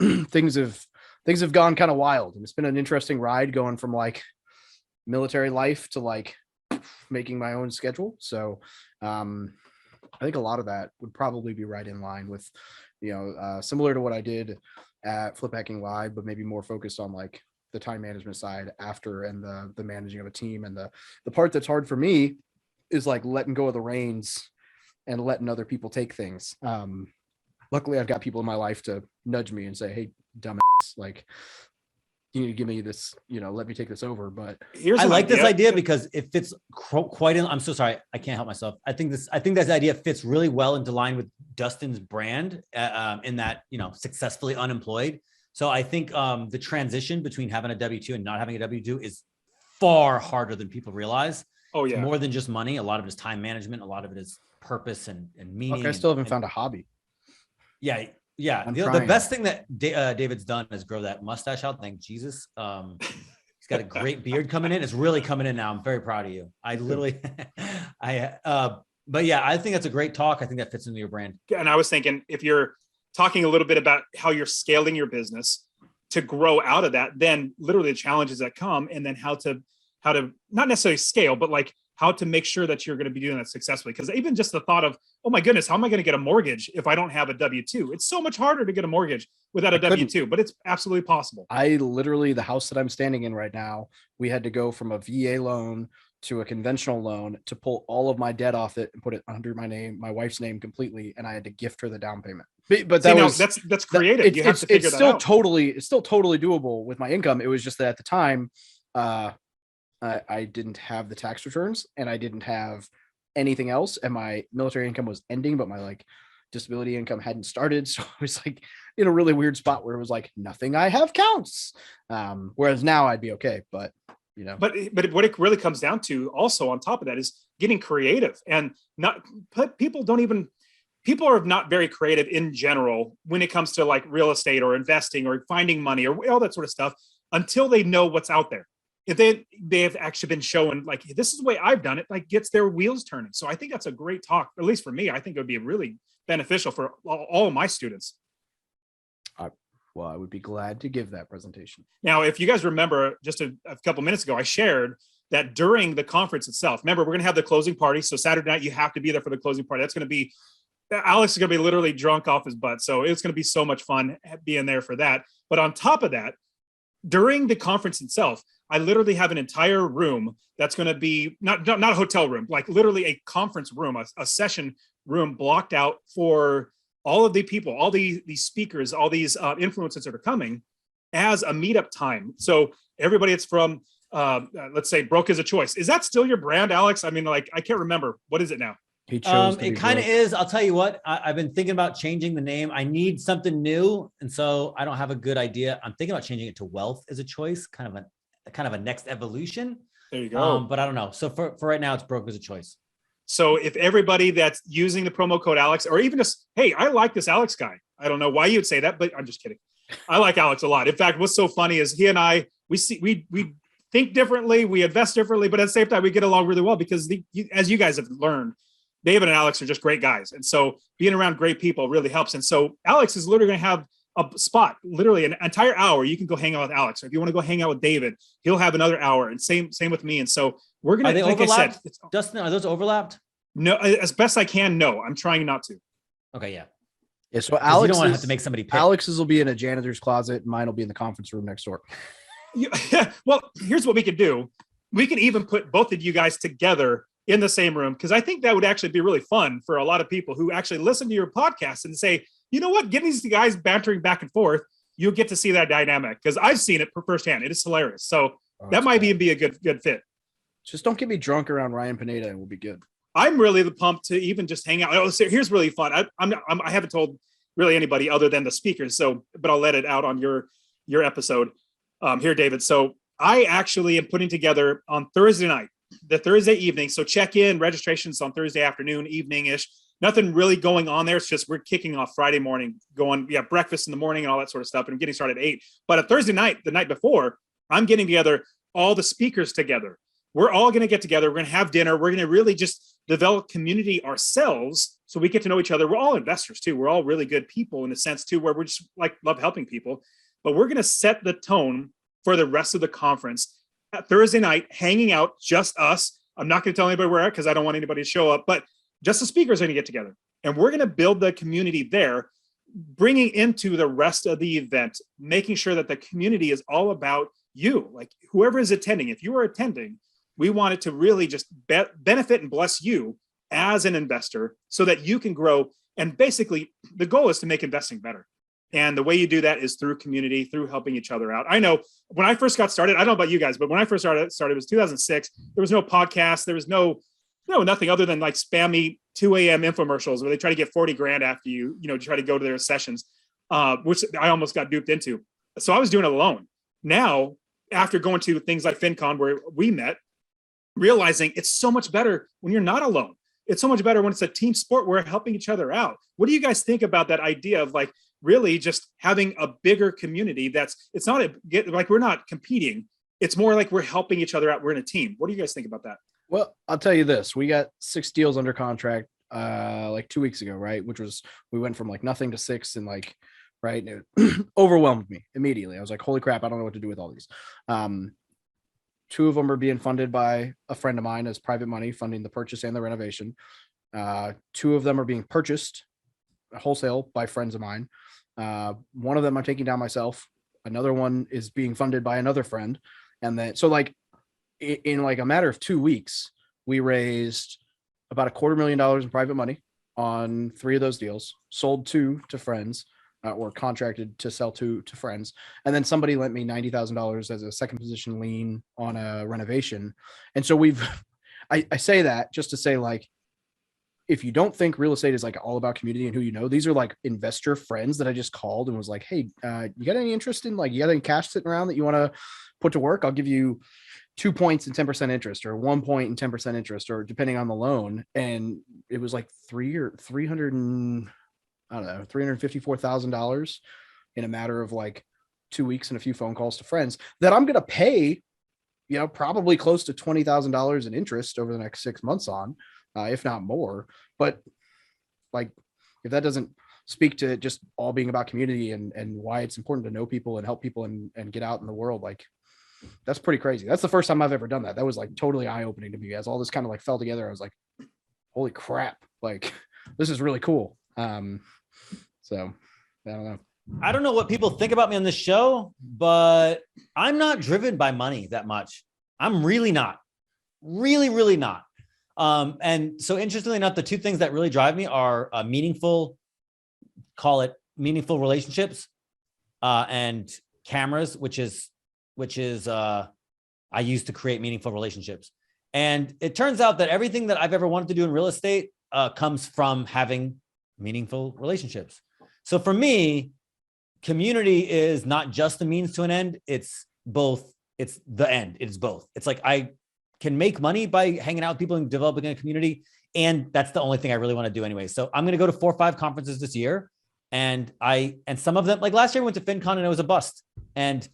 Things have gone kind of wild, and it's been an interesting ride going from like military life to like making my own schedule. So I think a lot of that would probably be right in line with, similar to what I did at Flip Hacking Live, but maybe more focused on like the time management side after, and the managing of a team. And the part that's hard for me is like letting go of the reins and letting other people take things. Luckily I've got people in my life to nudge me and say, hey, dumbass, like you need to give me this, let me take this over. But I like this idea because it fits quite in. I'm so sorry, I can't help myself. I think this idea fits really well into line with Dustin's brand, in that, successfully unemployed. So I think the transition between having a W-2 and not having a W-2 is far harder than people realize. Oh yeah. It's more than just money. A lot of it is time management. A lot of it is purpose and meaning. Okay, I still haven't found a hobby. Yeah. The best thing that David's done is grow that mustache out. Thank Jesus. He's got a great beard coming in. It's really coming in now. I'm very proud of you. But yeah, I think that's a great talk. I think that fits into your brand. And I was thinking, if you're talking a little bit about how you're scaling your business to grow out of that, then literally the challenges that come, and then how to not necessarily scale, but like how to make sure that you're going to be doing that successfully. Because even just the thought of, oh my goodness, how am I going to get a mortgage if I don't have a W-2? It's so much harder to get a mortgage without a W-2, but it's absolutely possible. The house that I'm standing in right now, we had to go from a VA loan to a conventional loan to pull all of my debt off it and put it under my wife's name completely. And I had to gift her the down payment. But that's creative. You have to figure that out. It's still totally doable with my income. It was just that at the time, I didn't have the tax returns and I didn't have anything else. And my military income was ending, but my like disability income hadn't started. So I was like in a really weird spot where it was like nothing I have counts. Whereas now I'd be okay, but But what it really comes down to also on top of that is getting creative, and people are not very creative in general when it comes to like real estate or investing or finding money or all that sort of stuff until they know what's out there. if they have actually been showing like, this is the way I've done it, like gets their wheels turning. So I think that's a great talk, at least for me. I think it would be really beneficial for all of my students. Well, I would be glad to give that presentation. Now, if you guys remember, just a couple minutes ago, I shared that during the conference itself, remember, we're going to have the closing party. So Saturday night, you have to be there for the closing party. That's going to be, Alex is going to be literally drunk off his butt. So it's going to be so much fun being there for that. But on top of that, during the conference itself, I literally have an entire room that's going to be not a hotel room, like literally a conference room, a session room blocked out for all of the people, all these speakers, all these influencers that are coming as a meetup time. So everybody, it's from, let's say, Broke is a Choice. Is that still your brand, Alex? I mean, like, I can't remember. What is it now? He chose it kind of is. I'll tell you what, I've been thinking about changing the name. I need something new. And so I don't have a good idea. I'm thinking about changing it to Wealth is a Choice, kind of a next evolution. There you go. But I don't know. So for right now, it's Broke is a Choice. So if everybody that's using the promo code Alex, or even just, hey, I like this Alex guy. I don't know why you'd say that, but I'm just kidding. I like Alex a lot. In fact, what's so funny is he and I, we think differently, we invest differently, but at the same time, we get along really well because as you guys have learned, David and Alex are just great guys. And so being around great people really helps. And so Alex is literally going to have a spot, literally an entire hour. You can go hang out with Alex. Or if you want to go hang out with David, he'll have another hour, and same with me. And so we're going to, like overlapped? I said, Dustin, are those overlapped? No, as best I can. No, I'm trying not to. Okay. Yeah. Yeah. So Alex, you don't want to have to make somebody pick. Alex's will be in a janitor's closet. And mine will be in the conference room next door. Well, here's what we could do. We could even put both of you guys together in the same room, because I think that would actually be really fun for a lot of people who actually listen to your podcast and say, you know what, getting these guys bantering back and forth, you'll get to see that dynamic, because I've seen it firsthand. It is hilarious. So that might even be a good fit. Just don't get me drunk around Ryan Pineda and we'll be good. I'm really pumped to even just hang out. Oh, so here's really fun. I haven't told really anybody other than the speakers. So, but I'll let it out on your episode here, David. So I actually am putting together on Thursday night, the Thursday evening. So check in registrations on Thursday afternoon, evening-ish. Nothing really going on there. It's just we're kicking off Friday morning, we have breakfast in the morning and all that sort of stuff, and getting started at 8. But a Thursday night, the night before, I'm getting together all the speakers together. We're all going to get together. We're going to have dinner. We're going to really just develop community ourselves so we get to know each other. We're all investors too. We're all really good people in a sense too, where we're just love helping people. But we're going to set the tone for the rest of the conference. At Thursday night, hanging out, just us. I'm not going to tell anybody where because I don't want anybody to show up, but just the speakers are going to get together. And we're going to build the community there, bringing into the rest of the event, making sure that the community is all about you. Like whoever is attending, if you are attending, we want it to really just benefit and bless you as an investor so that you can grow. And basically, the goal is to make investing better. And the way you do that is through community, through helping each other out. I know when I first got started, I don't know about you guys, but when I first started, it was 2006. There was no podcast. There was nothing other than like spammy 2 a.m. infomercials where they try to get 40 grand after you try to go to their sessions, which I almost got duped into. So I was doing it alone. Now, after going to things like FinCon where we met, realizing it's so much better when you're not alone. It's so much better when it's a team sport. We're helping each other out. What do you guys think about that idea of like really just having a bigger community? It's not like we're not competing. It's more like we're helping each other out. We're in a team. What do you guys think about that? Well, I'll tell you this. We got 6 deals under contract like 2 weeks ago, right? Which was, we went from like nothing to 6 and like, right. And it overwhelmed me immediately. I was like, holy crap, I don't know what to do with all these. 2 of them are being funded by a friend of mine as private money, funding the purchase and the renovation. 2 of them are being purchased wholesale by friends of mine. One of them I'm taking down myself. Another one is being funded by another friend. And then, so like in like a matter of 2 weeks, we raised about $250,000 in private money on 3 of those deals, sold 2 to friends, or contracted to sell to friends. And then somebody lent me $90,000 as a second position lien on a renovation. And so I say that just to say, like, if you don't think real estate is like all about community and who you know, these are like investor friends that I just called and was like, hey, you got any interest in, like, you got any cash sitting around that you want to put to work? I'll give you 2 points and 10% interest, or 1 point and 10% interest, or depending on the loan. And it was like $354,000 in a matter of like 2 weeks and a few phone calls to friends that I'm going to pay probably close to $20,000 in interest over the next 6 months on, if not more. But like, if that doesn't speak to just all being about community and why it's important to know people and help people and get out in the world, like, that's pretty crazy. That's the first time I've ever done that. That was like totally eye-opening to me as all this kind of like fell together. I was like, holy crap, like, this is really cool. So I don't know what people think about me on this show, but I'm not driven by money that much. I'm really not. Really not. And so interestingly enough, the two things that really drive me are meaningful relationships, and cameras, which is I use to create meaningful relationships. And it turns out that everything that I've ever wanted to do in real estate comes from having meaningful relationships. So for me, community is not just the means to an end. It's both. It's the end. It's both. It's like I can make money by hanging out with people and developing a community. And that's the only thing I really want to do anyway. So I'm going to go to 4 or 5 conferences this year. And some of them, like last year, I went to FinCon and it was a bust. And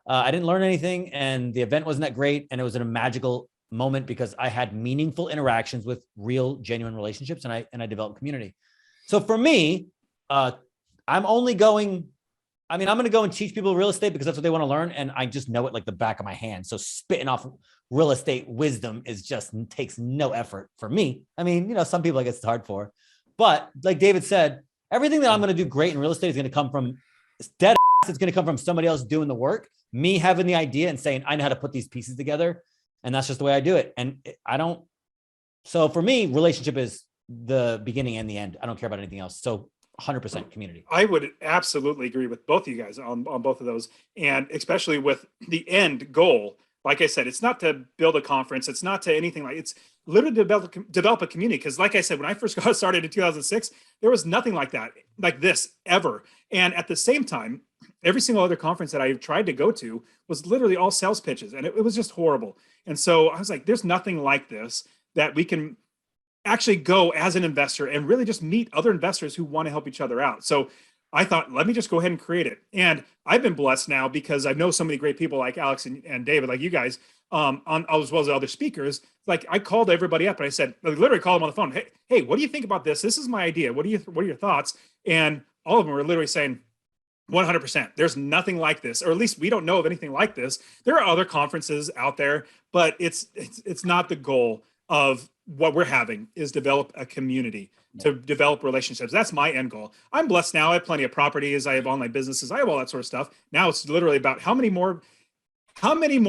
I didn't learn anything. And the event wasn't that great. And it was a magical moment because I had meaningful interactions with real, genuine relationships. And I developed community. So for me, I'm going to go and teach people real estate because that's what they want to learn. And I just know it like the back of my hand. So spitting off real estate wisdom takes no effort for me. I mean, some people I guess it's hard for, but like David said, everything that I'm going to do great in real estate is going to come from it's going to come from somebody else doing the work, me having the idea and saying, I know how to put these pieces together. And that's just the way I do it. And so for me, relationship is the beginning and the end. I don't care about anything else. So 100% community. I would absolutely agree with both of you guys on both of those. And especially with the end goal. Like I said, it's not to build a conference. It's not to anything it's literally to develop a community. Because like I said, when I first got started in 2006, there was nothing like that, like this ever. And at the same time, every single other conference that I tried to go to was literally all sales pitches. And it was just horrible. And so I was like, there's nothing like this that we can actually go as an investor and really just meet other investors who want to help each other out. So I thought, let me just go ahead and create it. And I've been blessed now because I know so many great people like Alex and David, like you guys, as well as other speakers. Like I called everybody up and I said, I literally called them on the phone. Hey, what do you think about this? This is my idea. What are your thoughts? And all of them were literally saying, 100%. There's nothing like this, or at least we don't know of anything like this. There are other conferences out there, but it's not the goal of what we're having is develop a community, to develop relationships. That's my end goal. I'm blessed now. I have plenty of properties. I have online businesses. I have all that sort of stuff. Now it's literally about how many more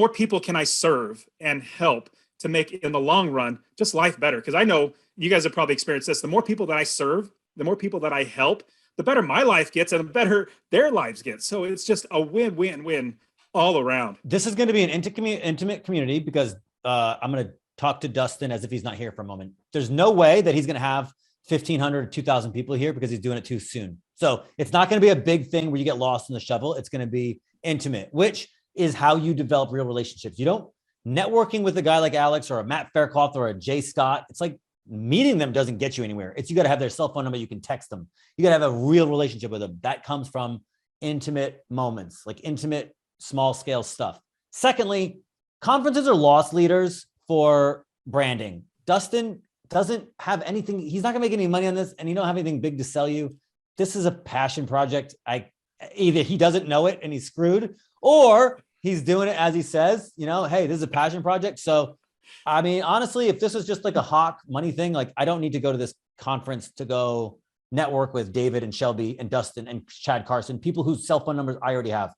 people can I serve and help to make in the long run, just life better. Because I know you guys have probably experienced this. The more people that I serve, the more people that I help, the better my life gets and the better their lives get. So it's just a win-win-win all around. This is going to be an intimate community because I'm going to talk to Dustin as if he's not here for a moment. There's no way that he's going to have 1,500 or 2,000 people here because he's doing it too soon. So it's not going to be a big thing where you get lost in the shovel. It's going to be intimate, which is how you develop real relationships. You don't networking with a guy like Alex or a Matt Faircloth or a Jay Scott. It's like meeting them doesn't get you anywhere. It's you got to have their cell phone number. You can text them. You got to have a real relationship with them. That comes from intimate moments, like intimate, small scale stuff. Secondly, conferences are loss leaders for branding. Dustin doesn't have anything. He's not gonna make any money on this, and he don't have anything big to sell you. This is a passion project. Either he doesn't know it and he's screwed, or he's doing it as he says, hey, this is a passion project. So, I mean, honestly, if this was just like a hawk money thing, like I don't need to go to this conference to go network with David and Shelby and Dustin and Chad Carson, people whose cell phone numbers I already have.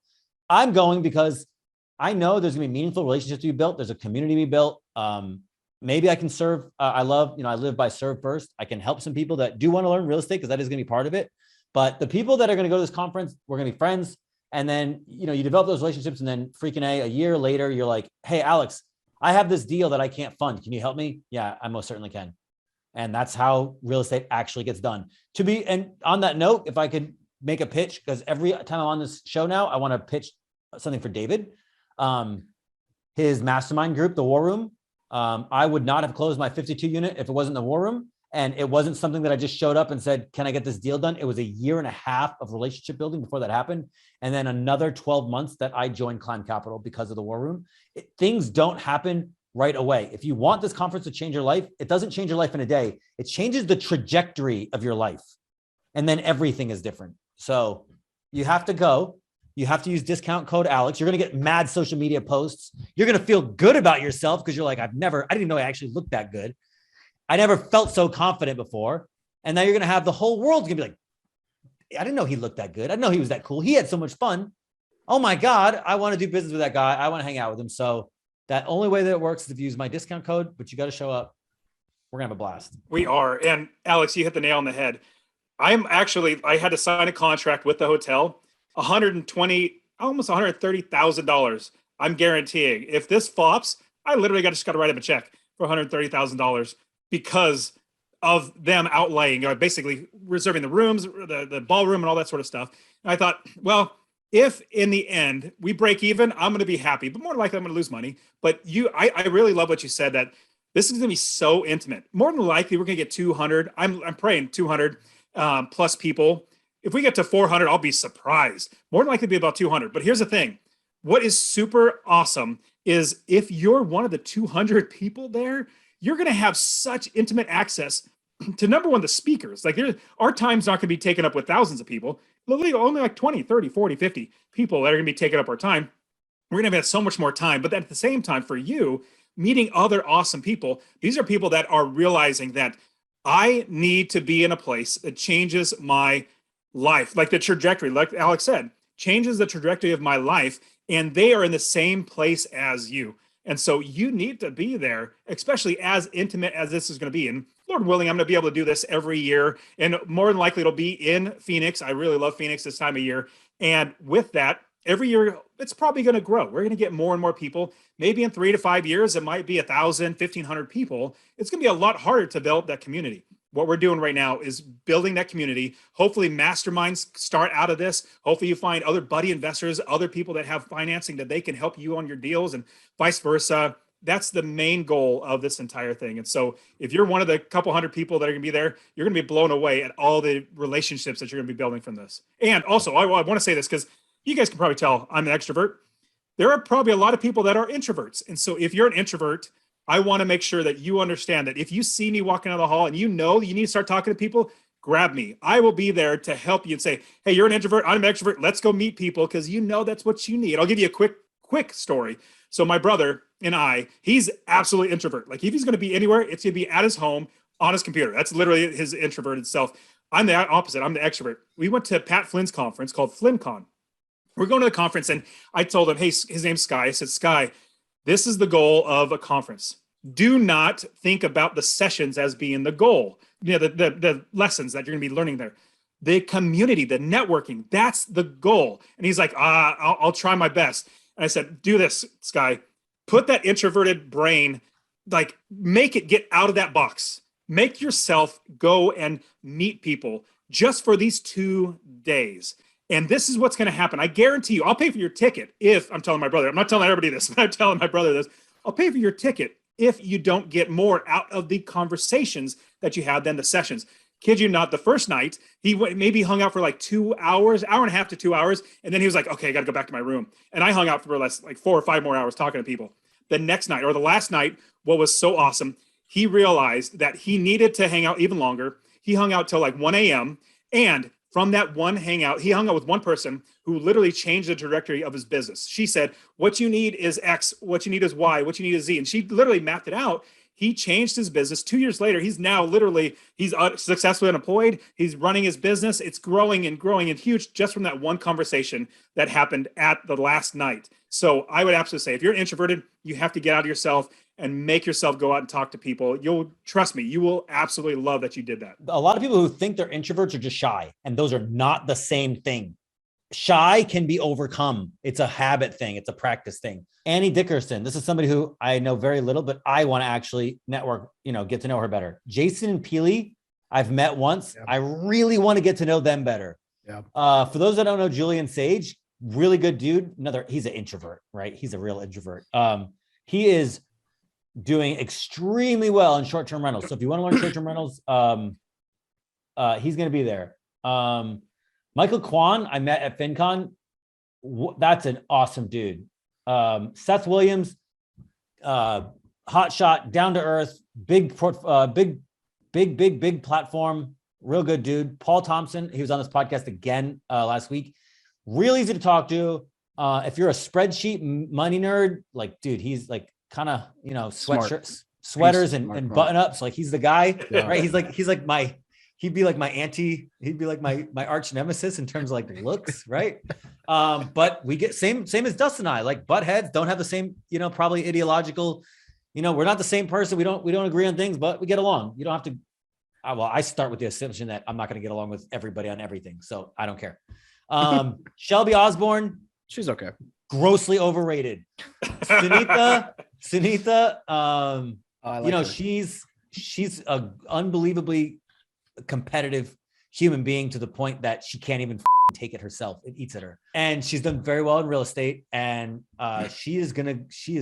I'm going because I know there's gonna be meaningful relationships to be built. There's a community to be built. Maybe I can serve. I live by serve first. I can help some people that do want to learn real estate because that is going to be part of it. But the people that are going to go to this conference, we're going to be friends. And then, you develop those relationships. And then freaking a year later, you're like, hey, Alex, I have this deal that I can't fund. Can you help me? Yeah, I most certainly can. And that's how real estate actually gets done. And on that note, if I could make a pitch, because every time I'm on this show now, I want to pitch something for David. His mastermind group, the War Room. I would not have closed my 52 unit if it wasn't the War Room. And it wasn't something that I just showed up and said, can I get this deal done? It was a year and a half of relationship building before that happened. And then another 12 months that I joined Climb Capital because of the War Room. Things don't happen right away. If you want this conference to change your life, it doesn't change your life in a day. It changes the trajectory of your life. And then everything is different. So you have to go. You have to use discount code Alex. You're going to get mad social media posts. You're going to feel good about yourself because you're like, I didn't even know I actually looked that good. I never felt so confident before. And now you're going to have the whole world's going to be like, I didn't know he looked that good. I didn't know he was that cool. He had so much fun. Oh my God, I want to do business with that guy. I want to hang out with him. So that only way that it works is if you use my discount code, but you got to show up. We're going to have a blast. We are. And Alex, you hit the nail on the head. I had to sign a contract with the hotel, almost $130,000. I'm guaranteeing if this flops, I literally just got to write him a check for $130,000 because of them outlaying, basically reserving the rooms, the ballroom and all that sort of stuff. And I thought, well, if in the end we break even, I'm going to be happy, but more likely I'm going to lose money. But I really love what you said, that this is going to be so intimate. More than likely we're going to get 200. I'm praying 200 plus people. If we get to 400, I'll be surprised. More than likely to be about 200. But here's the thing. What is super awesome is if you're one of the 200 people there, you're going to have such intimate access to, number one, the speakers. Like our time's not going to be taken up with thousands of people. Only like 20, 30, 40, 50 people that are going to be taking up our time. We're going to have so much more time. But at the same time, for you, meeting other awesome people, these are people that are realizing that I need to be in a place that changes my life. Like the trajectory, like Alex said, changes the trajectory of my life. And they are in the same place as you. And so you need to be there, especially as intimate as this is going to be. And Lord willing, I'm going to be able to do this every year. And more than likely, it'll be in Phoenix. I really love Phoenix this time of year. And with that, every year, it's probably going to grow. We're going to get more and more people. Maybe in 3 to 5 years, it might be 1,000, 1,500 people. It's going to be a lot harder to develop that community. What we're doing right now is building that community. Hopefully masterminds start out of this. Hopefully you find other buddy investors, other people that have financing that they can help you on your deals and vice versa. That's the main goal of this entire thing. And so if you're one of the couple hundred people that are going to be there, you're going to be blown away at all the relationships that you're going to be building from this. And also, I want to say this because you guys can probably tell I'm an extrovert. There are probably a lot of people that are introverts. And so if you're an introvert, I want to make sure that you understand that if you see me walking down the hall and you know you need to start talking to people, grab me. I will be there to help you and say, hey, you're an introvert, I'm an extrovert. Let's go meet people because you know that's what you need. I'll give you a quick story. So my brother and he's absolutely introvert. Like if he's going to be anywhere, it's going to be at his home on his computer. That's literally his introverted self. I'm the opposite. I'm the extrovert. We went to Pat Flynn's conference called FlynnCon. We're going to the conference and I told him, hey, his name's Sky. I said, Sky, this is the goal of a conference. Do not think about the sessions as being the goal. You know, the lessons that you're going to be learning there. The community, the networking, that's the goal. And he's like, I'll try my best. And I said, do this, Sky. Put that introverted brain, like make it get out of that box. Make yourself go and meet people just for these 2 days. And this is what's going to happen. I guarantee you, I'll pay for your ticket if I'm telling my brother. I'm not telling everybody this, but I'm telling my brother this. I'll pay for your ticket if you don't get more out of the conversations that you had than the sessions. Kid you not, the first night, he maybe hung out for like 2 hours, hour and a half to 2 hours. And then he was like, okay, I got to go back to my room. And I hung out for like 4 or 5 more hours talking to people. The next night or the last night, what was so awesome, he realized that he needed to hang out even longer. He hung out till like 1 a.m. And from that one hangout, he hung out with one person who literally changed the trajectory of his business. She said, what you need is X, what you need is Y, what you need is Z. And she literally mapped it out. He changed his business. 2 years later, he's now he's successfully unemployed. He's running his business. It's growing and huge just from that one conversation that happened at the last night. So I would absolutely say, if you're introverted, you have to get out of yourself and make yourself go out and talk to people. You'll trust me, you will absolutely love that you did that. A lot of people who think they're introverts are just shy, and those are not the same thing. Shy can be overcome. It's a habit thing. It's a practice thing. Annie Dickerson, this is somebody who I know very little, but I want to actually network, get to know her better. Jason and Peely, I've met once. Yep. I really want to get to know them better. Yep. For those that don't know, Julian Sage, really good dude. He's an introvert, right? He's a real introvert. He is doing extremely well in short-term rentals. So if you want to learn short-term rentals, he's going to be there. Michael Kwan, I met at FinCon. That's an awesome dude. Seth Williams, hot shot, down to earth, big platform, real good dude. Paul Thompson, he was on this podcast again last week. Real easy to talk to. If you're a spreadsheet money nerd, like, dude, he's like kind of, you know, sweaters and button ups. Like, he's the guy, right? He'd be like my arch nemesis in terms of like looks, right? But we get same as Dustin and I, like, butt heads, don't have the same, you know, probably ideological, you know, we're not the same person. We don't agree on things, but we get along. You don't have to. Well, I start with the assumption that I'm not going to get along with everybody on everything, so I don't care. Shelby Osborne, she's okay. Grossly overrated. Sunitha, you know, her. she's a unbelievably competitive human being to the point that she can't even take it herself. It eats at her. And she's done very well in real estate. And she is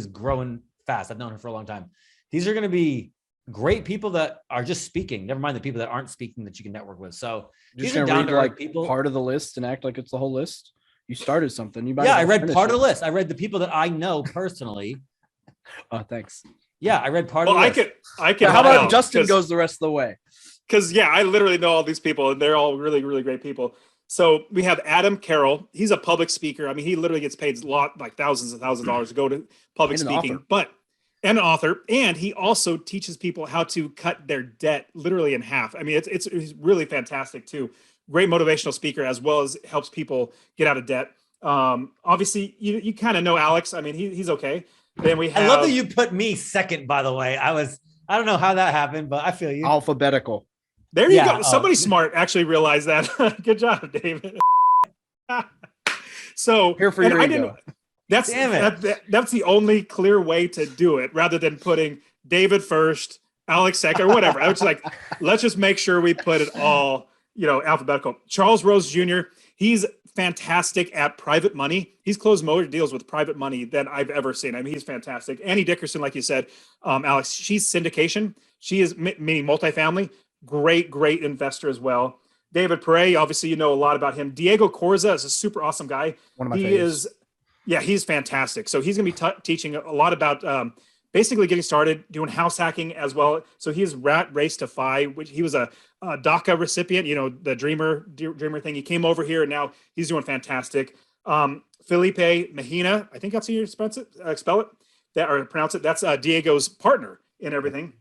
growing fast. I've known her for a long time. These are going to be great people that are just speaking. Never mind the people that aren't speaking that you can network with. So you're just going to read like people, part of the list and act like it's the whole list. You started something. I read part of the list. I read the people that I know personally. Oh, thanks. Yeah, I read part of the list. I can. How about Justin goes the rest of the way? Because I literally know all these people, and they're all really, really great people. So we have Adam Carroll. He's a public speaker. I mean, he literally gets paid thousands and thousands of dollars to go to public speaking, and an author. And he also teaches people how to cut their debt literally in half. I mean, it's really fantastic too. Great motivational speaker, as well as helps people get out of debt. Obviously, you kind of know Alex. I mean, he's okay. Then we have. I love that you put me second. By the way, I don't know how that happened, but I feel you. Alphabetical. There you go. Somebody smart actually realized that. Good job, David. So here for your ego. That's the only clear way to do it, rather than putting David first, Alex second, or whatever. I was like, let's just make sure we put it all, alphabetical. Charles Rose Jr., he's fantastic at private money. He's closed more deals with private money than I've ever seen. I mean, he's fantastic. Annie Dickerson, like you said, Alex, she's syndication. She is meaning multifamily. Great investor as well. David Perret, obviously, you know a lot about him. Diego Corza is a super awesome guy. One of my favorites. He's fantastic. So he's going to be teaching a lot about basically getting started, doing house hacking as well. So he's Rat Race to Fi, which he was a DACA recipient, the dreamer thing. He came over here and now he's doing fantastic. Felipe Mejina, I think that's how you spell it, or pronounce it. That's Diego's partner in everything.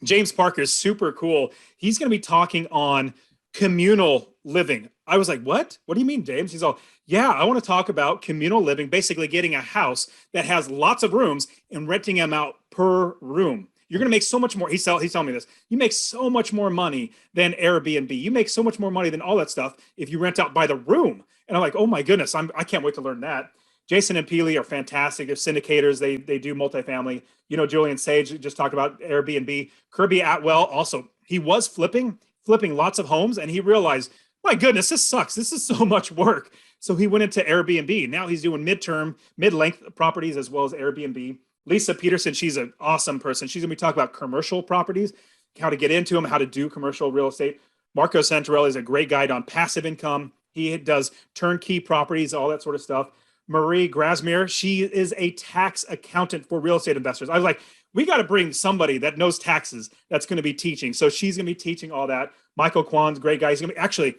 James Parker is super cool. He's going to be talking on communal living. I was like, what? What do you mean, James? He's all, I want to talk about communal living, basically getting a house that has lots of rooms and renting them out per room. You're going to make so much more. He's telling me this. You make so much more money than Airbnb. You make so much more money than all that stuff if you rent out by the room. And I'm like, oh my goodness, I can't wait to learn that. Jason and Peely are fantastic. They're syndicators. They do multifamily. Julian Sage just talked about Airbnb. Kirby Atwell also, he was flipping lots of homes, and he realized, my goodness, this sucks. This is so much work. So he went into Airbnb. Now he's doing mid-length properties as well as Airbnb. Lisa Peterson, she's an awesome person. She's going to be talking about commercial properties, how to get into them, how to do commercial real estate. Marco Santarelli is a great guide on passive income. He does turnkey properties, all that sort of stuff. Marie Grasmere, she is a tax accountant for real estate investors. I was like, we got to bring somebody that knows taxes that's going to be teaching. So she's going to be teaching all that. Michael Kwan's a great guy. He's going to be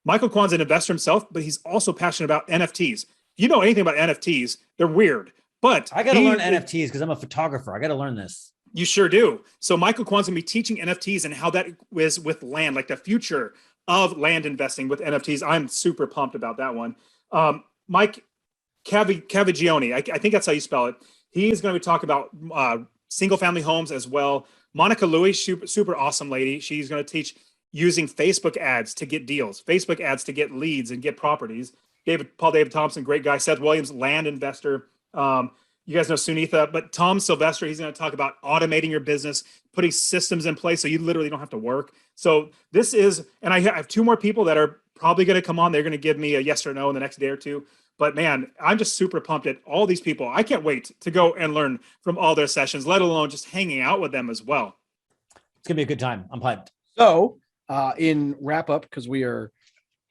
Michael Kwan's an investor himself, but he's also passionate about NFTs. If you know anything about NFTs, they're weird. But I got to learn NFTs because I'm a photographer. I got to learn this. You sure do. So Michael Kwan's going to be teaching NFTs and how that is with land, like the future of land investing with NFTs. I'm super pumped about that one. Mike Cavagioni, I think that's how you spell it. He is going to be talking about single family homes as well. Monica Louie, super awesome lady. She's going to teach using Facebook ads to get deals, Facebook ads to get leads and get properties. Paul David Thompson, great guy. Seth Williams, land investor. You guys know Sunitha, but Tom Sylvester, he's going to talk about automating your business, putting systems in place so you literally don't have to work. So this is, and I have two more people that are probably going to come on. They're going to give me a yes or no in the next day or two. But man, I'm just super pumped at all these people. I can't wait to go and learn from all their sessions, let alone just hanging out with them as well. It's going to be a good time. I'm hyped. So in wrap up, because we are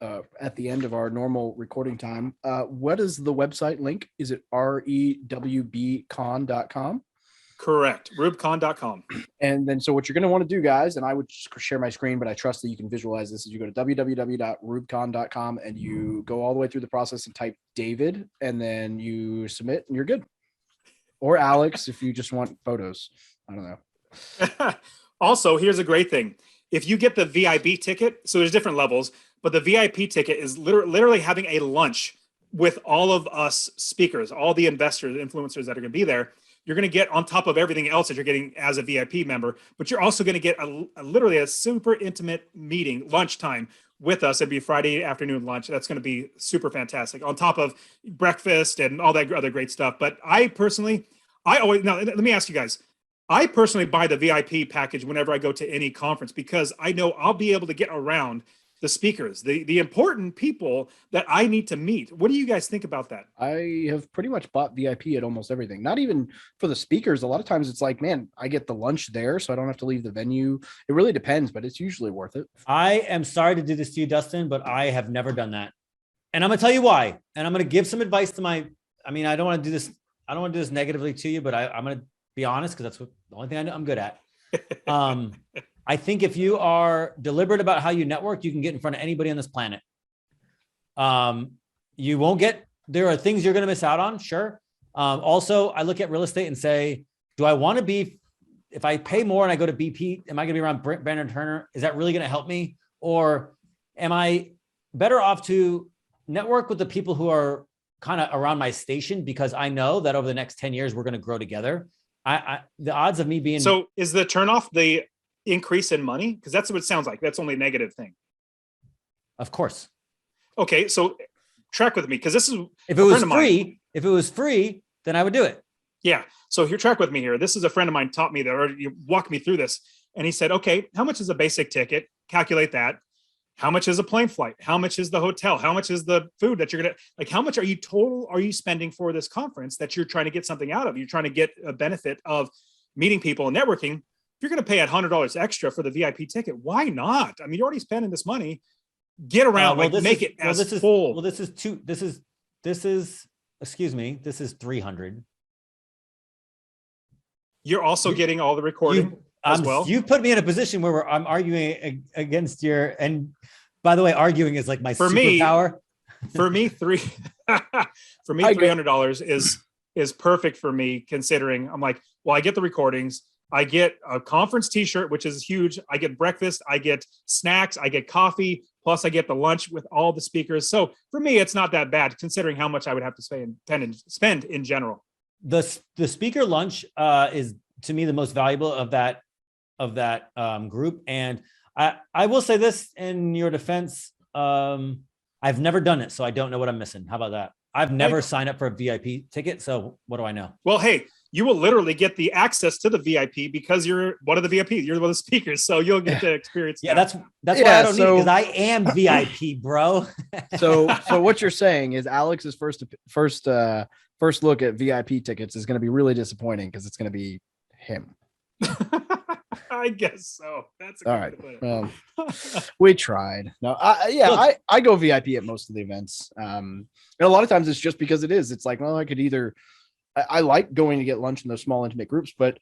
at the end of our normal recording time, what is the website link? Is it REWBCON.com? Correct. REWBCON.com. And then, so what you're going to want to do, guys, and I would share my screen, but I trust that you can visualize this, is you go to www.rewbcon.com and you go all the way through the process and type David, and then you submit and you're good. Or Alex, if you just want photos. I don't know. Also, here's a great thing. If you get the VIP ticket, so there's different levels, but the VIP ticket is literally having a lunch with all of us speakers, all the investors, influencers that are going to be there. You're going to get on top of everything else that you're getting as a VIP member, but you're also going to get literally a super intimate meeting, lunchtime with us. It'd be Friday afternoon lunch. That's going to be super fantastic on top of breakfast and all that other great stuff. But now let me ask you guys, I personally buy the VIP package whenever I go to any conference because I know I'll be able to get around the speakers, the important people that I need to meet. What do you guys think about that? I have pretty much bought VIP at almost everything. Not even for the speakers. A lot of times it's like, man, I get the lunch there, so I don't have to leave the venue. It really depends, but it's usually worth it. I am sorry to do this to you, Dustin, but I have never done that. And I'm going to tell you why. And I'm going to give some advice to I don't want to do this. I don't want to do this negatively to you, but I'm going to be honest, because that's the only thing I know I'm good at. I think if you are deliberate about how you network, you can get in front of anybody on this planet. You won't there are things you're going to miss out on. Sure. Also, I look at real estate and say, do I want to be, if I pay more and I go to BP, am I going to be around Brandon Turner? Is that really going to help me? Or am I better off to network with the people who are kind of around my station? Because I know that over the next 10 years, we're going to grow together. The odds of me being. So is the turnoff the increase in money? Because that's what it sounds like. That's only a negative thing. Of course. Okay, so track with me, because this is if it was free, then I would do it. Yeah. So here, track with me here. This is a friend of mine taught me that, or you walked me through this, and he said, okay, how much is a basic ticket? Calculate that. How much is a plane flight? How much is the hotel? How much is the food that you're gonna like? How much are you spending for this conference that you're trying to get something out of? You're trying to get a benefit of meeting people and networking. If you're going to pay $100 extra for the VIP ticket, why not? I mean, you're already spending this money. Get around, make it full. This is 300. You're also getting all the recording as well. You've put me in a position where I'm arguing against and by the way, arguing is like my superpower. For me, $300 is perfect for me, considering I'm like, well, I get the recordings. I get a conference t-shirt, which is huge. I get breakfast, I get snacks, I get coffee, plus I get the lunch with all the speakers. So for me, it's not that bad considering how much I would have to spend in general. The speaker lunch is to me the most valuable of that group. And I will say this in your defense, I've never done it, so I don't know what I'm missing. How about that? I've never signed up for a VIP ticket, so what do I know? Well, hey, you will literally get the access to the VIP because you're one of the VIPs. You're one of the speakers, so you'll get to experience. Yeah, that's why I don't need it, because I am VIP, bro. So what you're saying is Alex's first look at VIP tickets is going to be really disappointing because it's going to be him. I guess so. That's all right. We tried. No, I go VIP at most of the events. And a lot of times it's just because it's like, well, I could either. I like going to get lunch in those small intimate groups, but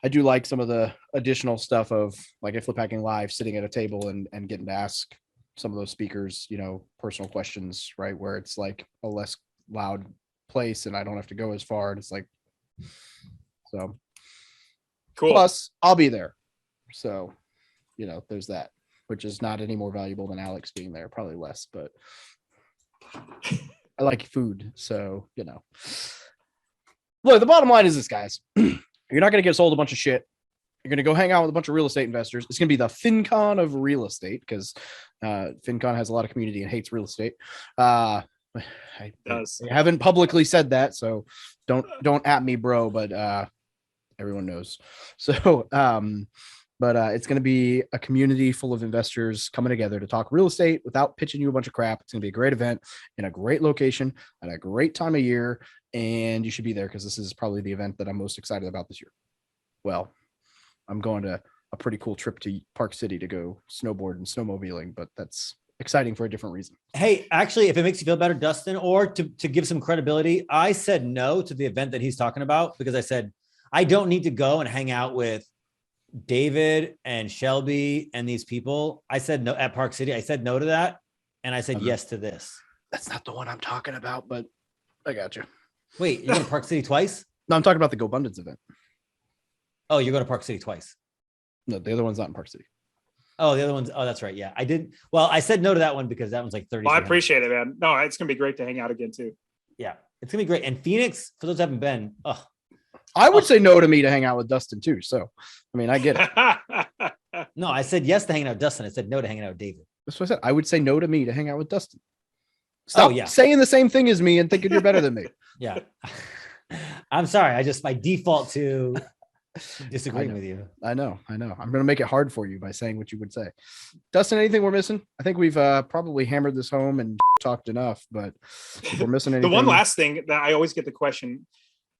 I do like some of the additional stuff of like at Flip Hacking Live, sitting at a table and getting to ask some of those speakers, personal questions, right? Where it's like a less loud place and I don't have to go as far. And it's like, so cool. Plus I'll be there. So, there's that, which is not any more valuable than Alex being there, probably less, but I like food. So, Look, the bottom line is this, guys. You're not going to get sold a bunch of shit. You're going to go hang out with a bunch of real estate investors. It's going to be the FinCon of real estate because FinCon has a lot of community and hates real estate. I haven't publicly said that, so don't at me, bro, but everyone knows. So but it's going to be a community full of investors coming together to talk real estate without pitching you a bunch of crap. It's going to be a great event in a great location at a great time of year. And you should be there because this is probably the event that I'm most excited about this year. Well, I'm going to a pretty cool trip to Park City to go snowboard and snowmobiling, but that's exciting for a different reason. Hey, actually, if it makes you feel better, Dustin, or to give some credibility, I said no to the event that he's talking about because I said, I don't need to go and hang out with David and Shelby and these people. I said no at Park City. I said no to that. And I said yes to this. That's not the one I'm talking about, but I got you. Wait, you're going to Park City twice? No, I'm talking about the Go Abundance event. Oh, you're going to Park City twice. No, the other one's not in Park City. Oh, the other one's. Oh, that's right. Yeah, I did. Well, I said no to that one because that one's like 30. Well, I appreciate it, man. No, it's going to be great to hang out again too. Yeah, it's going to be great. And Phoenix, for those who haven't been, I would say no to me to hang out with Dustin too. So, I mean, I get it. No, I said yes to hanging out with Dustin. I said no to hanging out with David. That's what I said. I would say no to me to hang out with Dustin. Stop yeah. saying the same thing as me and thinking you're better than me. Yeah. I'm sorry. I just, by default to disagreeing with you. I know. I'm going to make it hard for you by saying what you would say. Dustin, anything we're missing? I think we've probably hammered this home and talked enough, but if we're missing anything. The one last thing that I always get the question,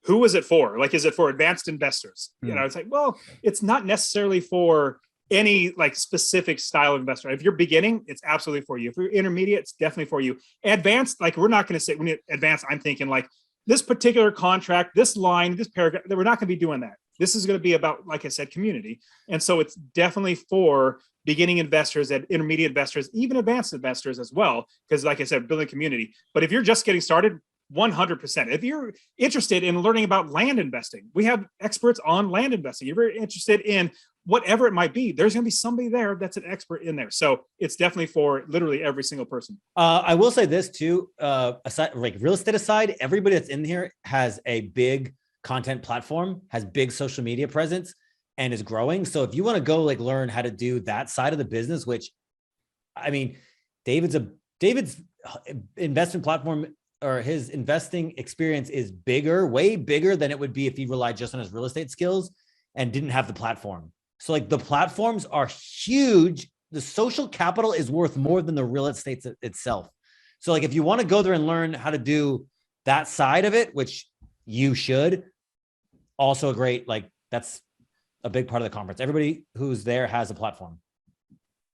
who is it for? Like, is it for advanced investors? You know, it's like, well, it's not necessarily for any like specific style of investor. If you're beginning, it's absolutely for you. If you're intermediate, it's definitely for you. Advanced, like we're not going to say when you advanced, I'm thinking like this particular contract, this line, this paragraph, we're not going to be doing that. This is going to be about, like I said, community. And so it's definitely for beginning investors and intermediate investors, even advanced investors as well. Because like I said, building community. But if you're just getting started, 100%. If you're interested in learning about land investing, we have experts on land investing. You're very interested in whatever it might be, there's going to be somebody there that's an expert in there. So it's definitely for literally every single person. I will say this too, aside, like real estate aside, everybody that's in here has a big content platform, has big social media presence, and is growing. So if you want to go like learn how to do that side of the business, which I mean, David's investment platform or his investing experience is bigger, way bigger than it would be if he relied just on his real estate skills and didn't have the platform. So like the platforms are huge. The social capital is worth more than the real estate itself. So like if you want to go there and learn how to do that side of it, which you should, also a great, like that's a big part of the conference. Everybody who's there has a platform.